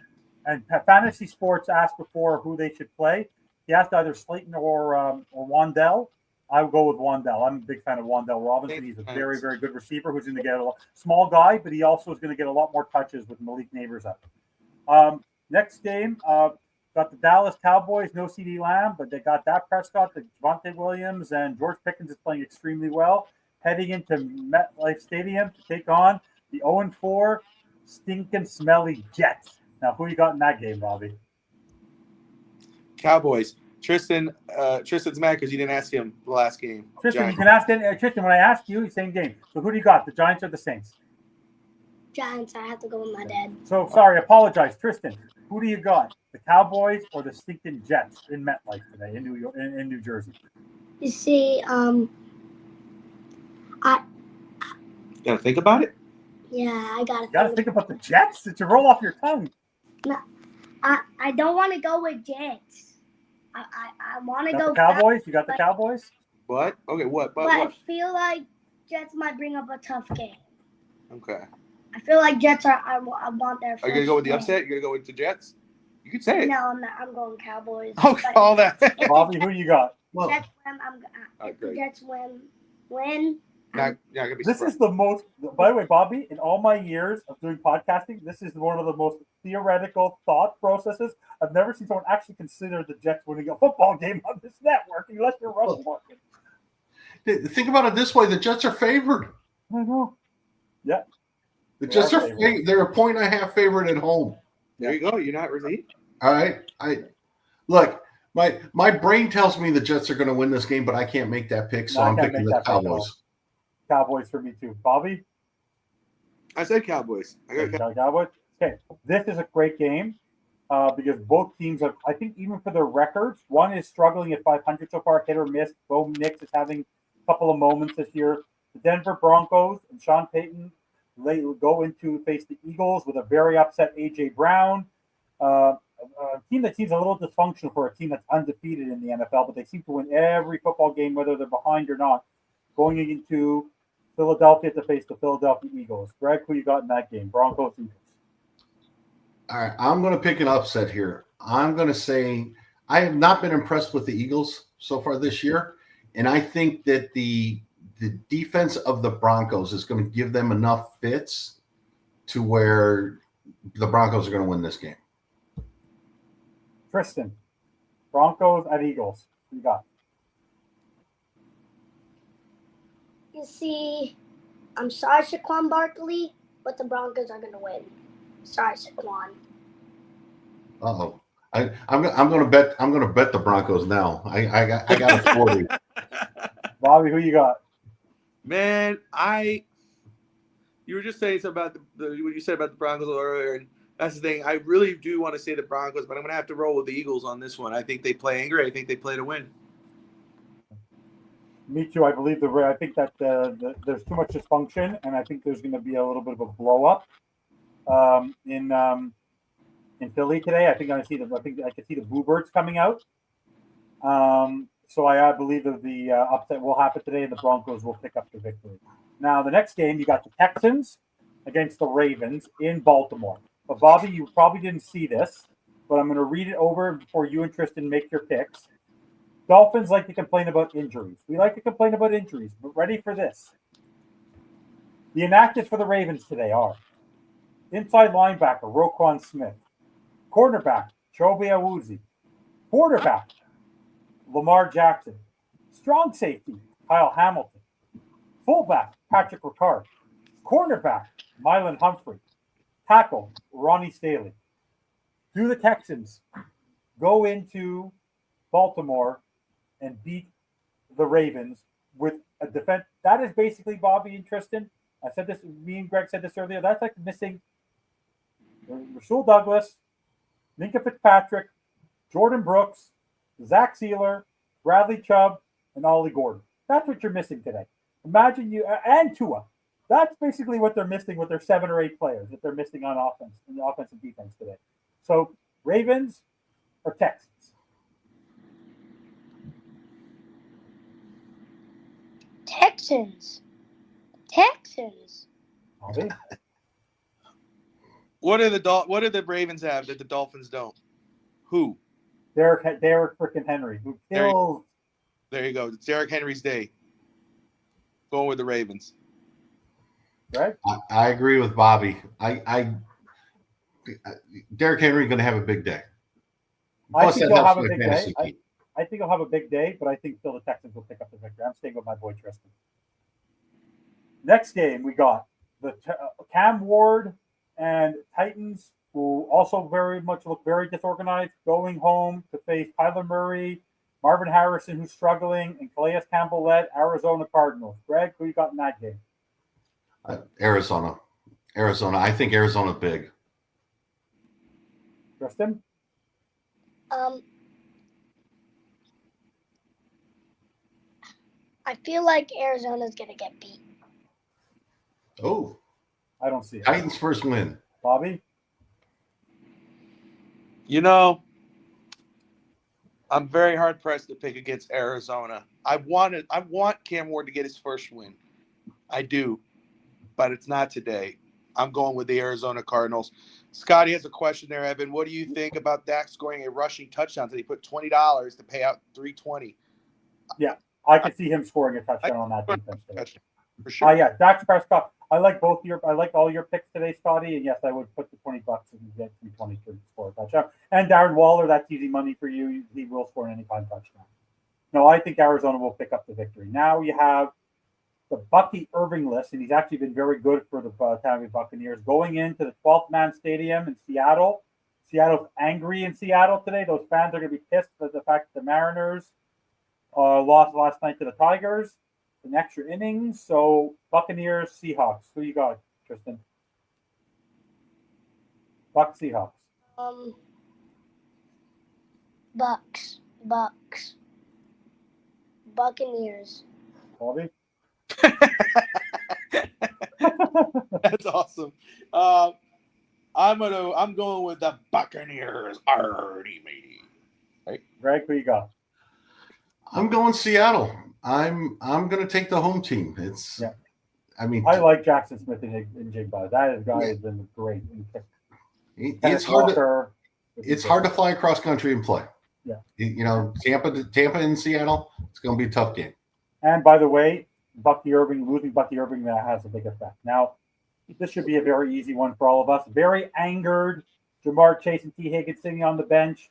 And Fantasy Sports asked before who they should play. He asked either Slayton or Wandell. I would go with Wandell. I'm a big fan of Wandell Robinson. He's a very, very good receiver who's going to get a small guy, but he also is going to get a lot more touches with Malik Neighbors up. Next game, got the Dallas Cowboys, no CD Lamb, but they got Dak Prescott, the Javonte Williams, and George Pickens is playing extremely well. Heading into MetLife Stadium to take on the 0-4 stinking smelly Jets. Now, who you got in that game, Bobby? Cowboys. Tristan's mad because you didn't ask him the last game. Tristan, Giants. you can ask Tristan when I ask you, same game. So who do you got, the Giants or the Saints? Giants, I have to go with my dad. So, sorry, apologize. Tristan, who do you got, the Cowboys or the stinking Jets in MetLife today in New York, in New Jersey? You see, You gotta think about it. yeah, I You got to think about the Jets. Did you roll off your tongue? I don't want to go with Jets. I want to Got go the Cowboys? You got the Cowboys? What? Okay, what? but But I what? feel like Jets might bring up a tough game. Okay. I feel like Jets are. I want their. Are you gonna go with the first win. upset? You gonna go with the Jets? You can say it. No, I'm not. I'm going Cowboys. Oh, But all that. if the Bobby, who you got? Well, Jets win, if the great. Jets win, Not gonna be This surprised. is the most, by the way, Bobby, in all my years of doing podcasting, this is one of the most theoretical thought processes. I've never seen someone actually consider the Jets winning a football game on this network, unless you're Russell Wilson. think about it this way: the Jets are favored. I know. Yeah. The They Jets are are favored. they're a 1.5 favorite at home. There you go. You're not really. All right. Look. My brain tells me the Jets are going to win this game, but I can't make that pick, so No, I I'm can't picking make the that pick at all. Cowboys. Cowboys for me too. Bobby? I said Cowboys. I You got got Cowboys? Okay. This is a great game because both teams are, I think, even for their records, one is struggling at 500 so far, hit or miss. Bo Nix is having a couple of moments this year. The Denver Broncos and Sean Payton go into face the Eagles with a very upset A.J. Brown. A team that seems a little dysfunctional for a team that's undefeated in the NFL, but they seem to win every football game, whether they're behind or not. Going into Philadelphia to face the Philadelphia Eagles. Greg, who you got in that game? Broncos, Eagles. All right, I'm going to pick an upset here. I'm going to say I have not been impressed with the Eagles so far this year, and I think that the defense of the Broncos is going to give them enough fits to where the Broncos are going to win this game. Tristan, Broncos at Eagles. Who you got? you see, I'm sorry, Saquon Barkley, but the Broncos are going to win. Sorry, Saquon. Uh-oh. I'm going to bet the Broncos now. I got a 40. Bobby, who you got? Man, you were just saying something about what you said about the Broncos earlier, and that's the thing. I really do want to say the Broncos, but I'm going to have to roll with the Eagles on this one. I think they play angry. I think they play to win. Me too. I believe I think that there's too much dysfunction, and I think there's going to be a little bit of a blow up in Philly today. I think I can see the Bluebirds coming out. So I believe that the upset will happen today, and the Broncos will pick up the victory. Now, the next game, you got the Texans against the Ravens in Baltimore. But Bobby, you probably didn't see this, but I'm going to read it over before you and Tristan make your picks. Dolphins like to complain about injuries. We like to complain about injuries, but ready for this. The inactives for the Ravens today are inside linebacker Roquan Smith, cornerback Chobe Awuzie, quarterback Lamar Jackson, strong safety Kyle Hamilton, fullback Patrick Ricard, cornerback Mylan Humphrey, tackle Ronnie Staley. Do the Texans go into Baltimore and beat the Ravens with a defense that is basically, Bobby and Tristan? I said this, me and Greg said this earlier. That's like missing Rasul Douglas, Minka Fitzpatrick, Jordan Brooks, Zach Sealer, Bradley Chubb, and Ollie Gordon. That's what you're missing today. Imagine you and Tua. That's basically what they're missing with their 7 or 8 players that they're missing on offense, in the offense and defense today. So Ravens or Texans? Texans. Bobby? What do the Ravens have that the Dolphins don't? Who? Derek freaking Henry, who kills. There you go. It's Derrick Henry's day. Going with the Ravens. Right? I agree with Bobby. Derrick Henry going to have a big day. I think he'll have a my big day. fantasy team. I think he'll have a big day, but I think still the Texans will pick up the victory. I'm staying with my boy Tristan. Next game, we got the Cam Ward and Titans, who also very much look very disorganized, going home to face Kyler Murray, Marvin Harrison, who's struggling, and Calais Campbell-led Arizona Cardinals. Greg, who you got in that game? Arizona. I think Arizona big. Tristan? I feel like Arizona's going to get beat. Oh, I don't see it. Titans first win. Bobby? You know, I'm very hard pressed to pick against Arizona. I want Cam Ward to get his first win. I do, but it's not today. I'm going with the Arizona Cardinals. Scotty has a question there, Evan. What do you think about Dak scoring a rushing touchdown? Did he put $20 to pay out $320? Yeah, I could see him scoring a touchdown on that defense today. Touchdown, for sure. Yeah, Dak Prescott. I like all your picks today, Scotty. And yes, I would put the $20 and get $320 to score a touchdown. And Darren Waller, that's easy money for you. He will score an anytime touchdown. No, I think Arizona will pick up the victory. Now you have the Bucky Irving list, and he's actually been very good for the Tampa Bay Buccaneers. Going into the 12th man stadium in Seattle. Seattle's angry in Seattle today. Those fans are going to be pissed at the fact that the Mariners lost last night to the Tigers in extra innings. So Buccaneers, Seahawks. Who you got, Tristan? Bucks, Seahawks. Bucks. Buccaneers. Bobby? That's awesome. I'm going with the Buccaneers. Already, matey. Right? Greg, who you got? I'm going Seattle. I'm going to take the home team. It's, Yeah. I mean, I like Jackson Smith and Jigba. That guy has been great. it's hard to fly across country and play. Yeah. You know, Tampa and Seattle, it's going to be a tough game. And by the way, losing Bucky Irving, that has a big effect. Now, this should be a very easy one for all of us. Very angered Jamar Chase and T. Higgins sitting on the bench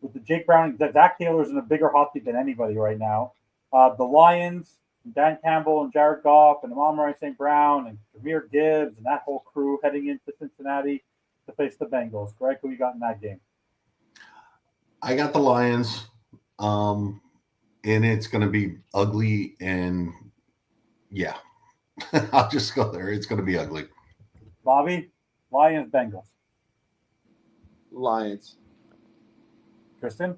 with the Jake Browning. Zach Taylor's in a bigger hot seat than anybody right now. The Lions, Dan Campbell and Jared Goff and Amon-Ra St. Brown and Jahmyr Gibbs and that whole crew heading into Cincinnati to face the Bengals. Greg, who you got in that game? I got the Lions, and it's going to be ugly, and yeah, I'll just go there. It's going to be ugly. Bobby, Lions, Bengals. Lions. Kristen?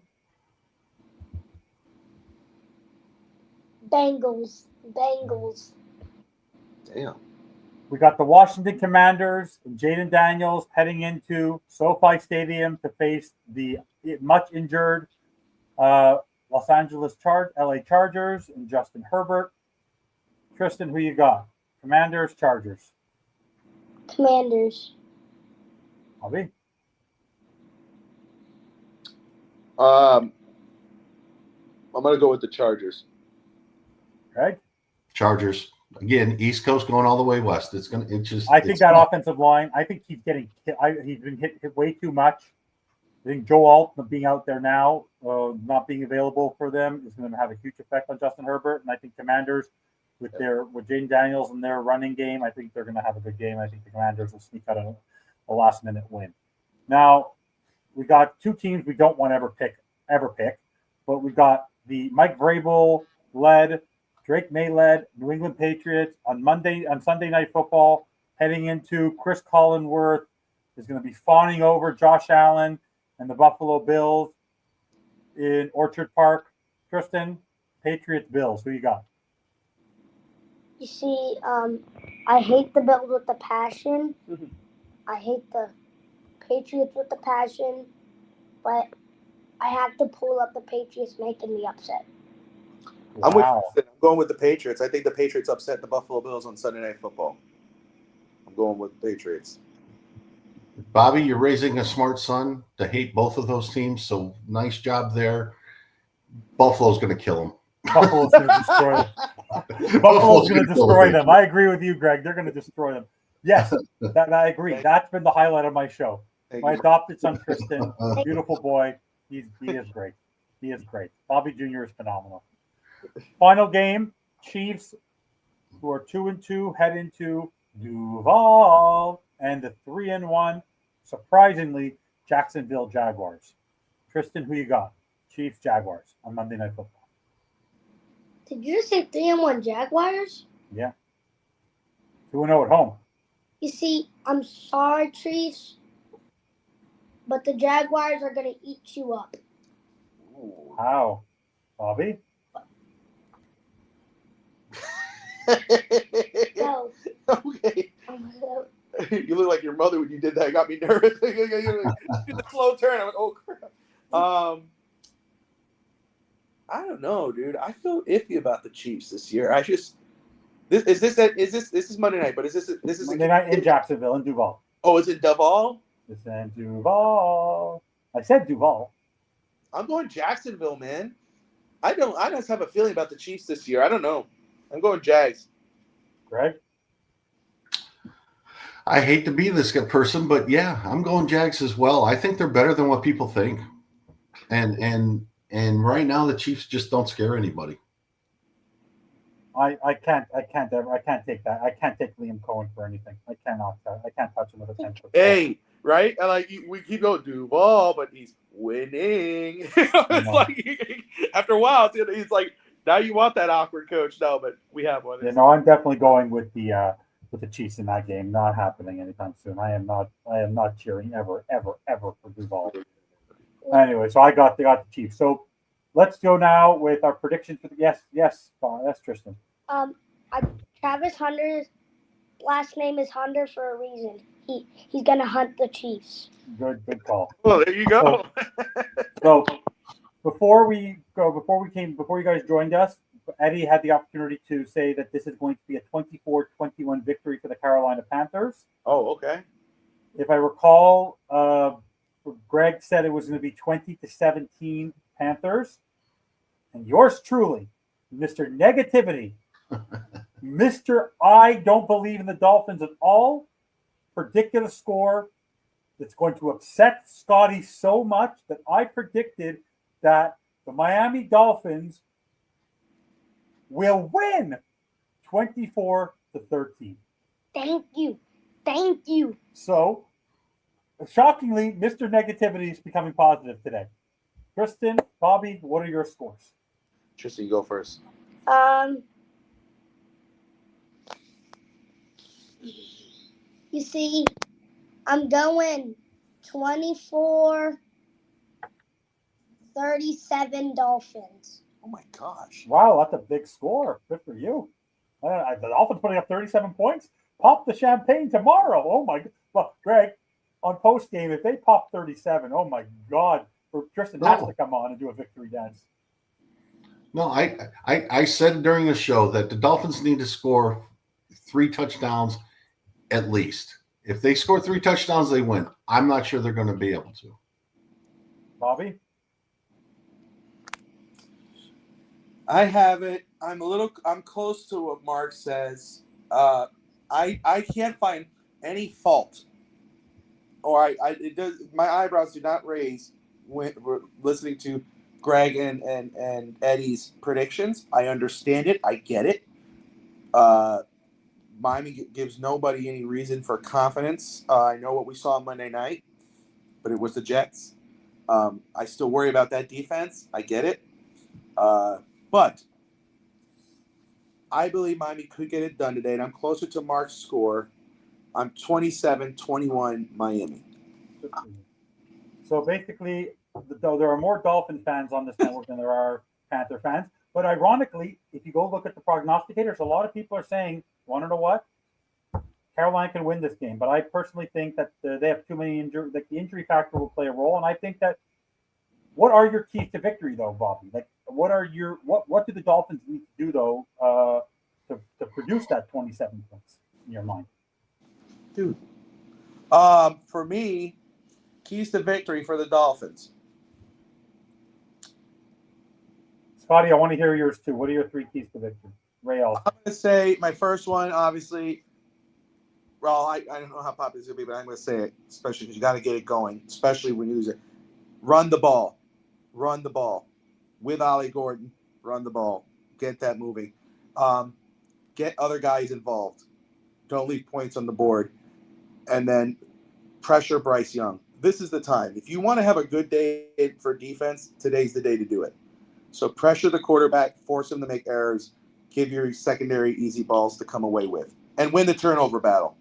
Bengals. Damn. We got the Washington Commanders and Jaden Daniels heading into SoFi Stadium to face the much injured LA Chargers and Justin Herbert. Tristan, who you got? Commanders, Chargers. Commanders. Bobby? I'm going to go with the Chargers. Greg? Chargers. Again, East Coast going all the way west. I think that offensive line, I think he's getting hit. He's been hit way too much. I think Joe Alt being out there now, not being available for them, is going to have a huge effect on Justin Herbert. And I think Commanders, with Jaden Daniels and their running game, I think they're going to have a good game. I think the Commanders will sneak out a last-minute win. Now, we got two teams we don't want to ever pick, but we got the Mike Vrabel-led, Drake May-led New England Patriots on Sunday Night Football, heading into Chris Collinworth is going to be fawning over Josh Allen and the Buffalo Bills in Orchard Park. Tristan, Patriots, Bills. Who you got? You see, I hate the Bills with the passion. I hate the Patriots with the passion, but I have to pull up the Patriots making the upset. Wow. I'm going with the Patriots. I think the Patriots upset the Buffalo Bills on Sunday Night Football. I'm going with the Patriots. Bobby, you're raising a smart son to hate both of those teams, so nice job there. Buffalo's going to kill them. Buffalo's going to destroy them. Buffalo's going to destroy them. I agree with you, Greg. They're going to destroy them. Yes, I agree. That's been the highlight of my show. My adopted son, Tristan, beautiful boy. He is great. He is great. Bobby Jr. is phenomenal. Final game, Chiefs, who are 2-2, head into Duval, and the 3-1, surprisingly, Jacksonville Jaguars. Tristan, who you got? Chiefs, Jaguars on Monday Night Football. Did you say 3-1 Jaguars? Yeah. 2-0 at home. You see, I'm sorry, Chiefs, but the Jaguars are going to eat you up. How? Bobby? So, Okay. You look like your mother when you did that. It got me nervous. You did the slow turn. I went, oh crap. I don't know, dude. I feel iffy about the Chiefs this year. This is Monday night, but is this Monday night in Jacksonville in Duval. Oh, is it Duval? It's in Duval. I said Duval. I'm going Jacksonville, man. I just have a feeling about the Chiefs this year. I don't know. I'm going Jags. Greg? I hate to be this person, but yeah, I'm going Jags as well. I think they're better than what people think. And right now the Chiefs just don't scare anybody. I can't take that. I can't take Liam Cohen for anything. I cannot. I can't touch him with a 10-foot. Hey, right? We keep going Duval, but he's winning. It's like after a while, he's like, now you want that awkward coach? No, but we have one. Yeah, no, I'm definitely going with the Chiefs in that game. Not happening anytime soon. I am not cheering ever for Duval. Anyway, so I got the Chiefs. So let's go now with our predictions for the yes, Tristan. Travis Hunter's last name is Hunter for a reason. He's gonna hunt the Chiefs. Good call. Well, there you go. So before you guys joined us, Eddie had the opportunity to say that this is going to be a 24-21 victory for the Carolina Panthers. Oh, okay. If I recall, Greg said it was going to be 20-17 Panthers. And yours truly, Mr. Negativity, Mr. I don't believe in the Dolphins at all, predicted a score that's going to upset Scotty so much that I predicted that the Miami Dolphins will win 24-13. Thank you. So, shockingly, Mr. Negativity is becoming positive today. Kristen, Bobby, what are your scores? Tristan, you go first. You see, I'm going 24-37 Dolphins. Oh my gosh! Wow, that's a big score. Good for you. The Dolphins putting up 37 points. Pop the champagne tomorrow. Oh my! Well, Greg, on post game, if they pop 37, oh my God, Tristan has to come on and do a victory dance. No, I said during the show that the Dolphins need to score 3 touchdowns at least. If they score 3 touchdowns, they win. I'm not sure they're going to be able to. Bobby? I have it. I'm close to what Mark says. I can't find any fault, or my eyebrows do not raise when we're listening to Greg and Eddie's predictions. I understand it. I get it. Miami gives nobody any reason for confidence. I know what we saw on Monday night, but it was the Jets. I still worry about that defense. I get it. But I believe Miami could get it done today, and I'm closer to Mark's score. I'm 27-21 Miami. So basically, there are more Dolphin fans on this network than there are Panther fans. But ironically, if you go look at the prognosticators, a lot of people are saying, want to know what? Carolina can win this game. But I personally think that they have too many injuries. Like the injury factor will play a role. And I think that what are your keys to victory, though, Bobby? Like, what do the Dolphins need to do, though, to produce that 27 points in your mind? Dude. For me, keys to victory for the Dolphins. Scotty, I want to hear yours too. What are your 3 keys to victory? Ray also. I'm going to say my first one, obviously. Well, I don't know how popular it's going to be, but I'm going to say it, especially because you got to get it going, especially when you lose it. Run the ball. Run the ball. With Ollie Gordon, run the ball. Get that moving. Get other guys involved. Don't leave points on the board. And then pressure Bryce Young. This is the time. If you want to have a good day for defense, today's the day to do it. So pressure the quarterback, force him to make errors, give your secondary easy balls to come away with, and win the turnover battle.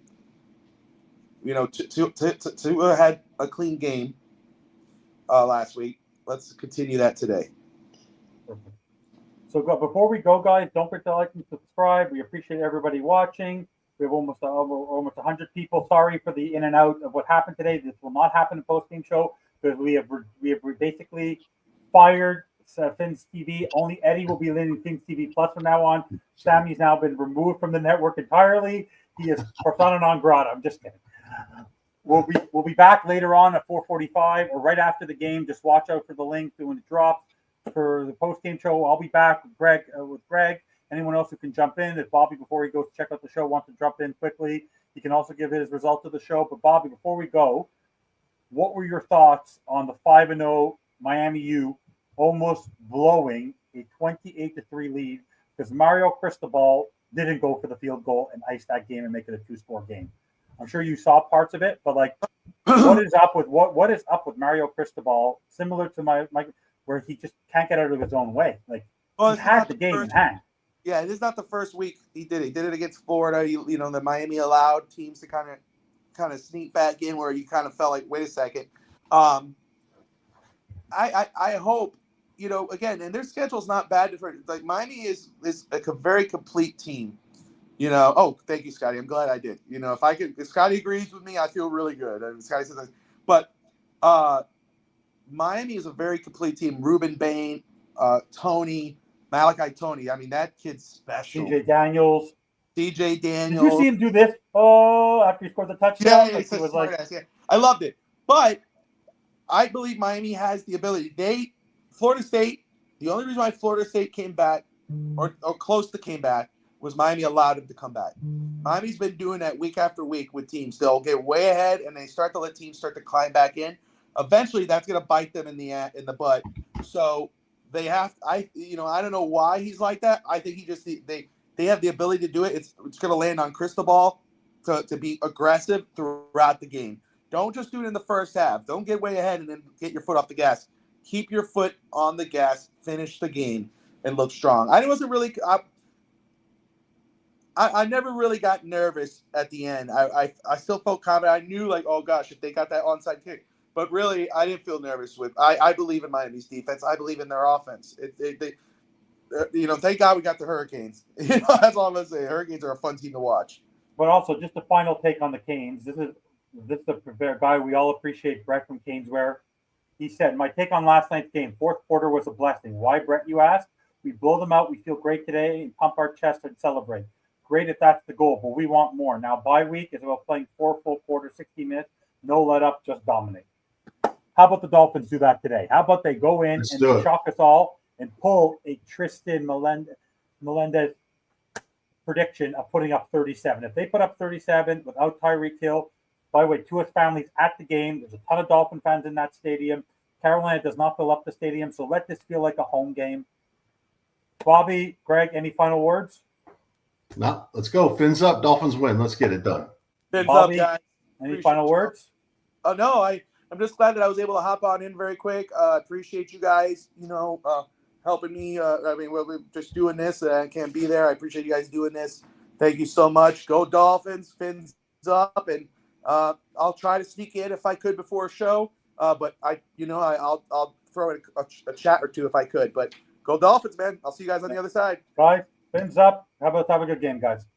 You know, Tua had a clean game last week. Let's continue that today. Perfect. So before we go, guys, don't forget to like and subscribe. We appreciate everybody watching. We have almost 100 people. Sorry for the in and out of what happened today. This will not happen in post-game show because we have basically fired Fins TV. Only Eddie will be leading Fins TV Plus from now on. Sammy's now been removed from the network entirely. He is persona non grata. I'm just kidding. We'll be back later on at 4:45 or right after the game. Just watch out for the link when it drops for the post game show. I'll be back with Greg. Anyone else who can jump in. If Bobby, before he goes to check out the show, wants to jump in quickly, he can also give his result of the show. But Bobby, before we go, what were your thoughts on the 5-0 Miami U almost blowing a 28-3 lead because Mario Cristobal didn't go for the field goal and ice that game and make it a 2-score game? I'm sure you saw parts of it, but like, what is up with Mario Cristobal? Similar to my where he just can't get out of his own way. Like, he had the game in hand. Yeah, it is not the first week he did it. He did it against Florida. You know, the Miami allowed teams to kind of sneak back in where you kind of felt like, wait a second. I hope, you know, again, and their schedule's not bad. Like Miami is a very complete team. You know, oh, thank you, Scotty. I'm glad I did. You know, if Scotty agrees with me, I feel really good. And Scotty says that. But Miami is a very complete team. Ruben Bain, Tony, Malachi Tony. I mean, that kid's special. CJ Daniels. Did you see him do this? Oh, after he scored the touchdown? Yeah, like he was like, yeah. I loved it. But I believe Miami has the ability. Florida State, the only reason why Florida State came back or close to came back was Miami allowed him to come back. Miami's been doing that week after week with teams. They'll get way ahead and they start to let teams start to climb back in. Eventually, that's going to bite them in the butt. So they have. I don't know why he's like that. I think they have the ability to do it. It's going to land on Cristobal to be aggressive throughout the game. Don't just do it in the first half. Don't get way ahead and then get your foot off the gas. Keep your foot on the gas. Finish the game and look strong. I wasn't really. I never really got nervous at the end. I still felt confident. I knew, like, oh gosh, if they got that onside kick. But really, I didn't feel nervous I believe in Miami's defense. I believe in their offense. Thank God we got the Hurricanes. That's all I'm gonna say. Hurricanes are a fun team to watch. But also, just a final take on the Canes. This is the guy we all appreciate, Brett from Canesware. He said, "My take on last night's game. Fourth quarter was a blessing. Why, Brett? You ask. We blow them out. We feel great today and pump our chest and celebrate. Great if that's the goal, but we want more. Now, bye week is about playing 4 full quarters, 60 minutes. No let up, just dominate." How about the Dolphins do that today? How about they go in and shock us all and pull a Tristan Melendez prediction of putting up 37? If they put up 37 without Tyreek Hill, by the way, two of his families at the game. There's a ton of Dolphin fans in that stadium. Carolina does not fill up the stadium, so let this feel like a home game. Bobby, Greg, any final words? No, let's go. Fins up. Dolphins win. Let's get it done. Fins Bobby, up, guys. Any final words? Oh, no, I'm just glad that I was able to hop on in very quick. Appreciate you guys, helping me. We're just doing this. I can't be there. I appreciate you guys doing this. Thank you so much. Go Dolphins. Fins up. And I'll try to sneak in if I could before a show. But I'll throw in a chat or two if I could. But go Dolphins, man. I'll see you guys on the other side. Guys, fins up. Have a good game, guys.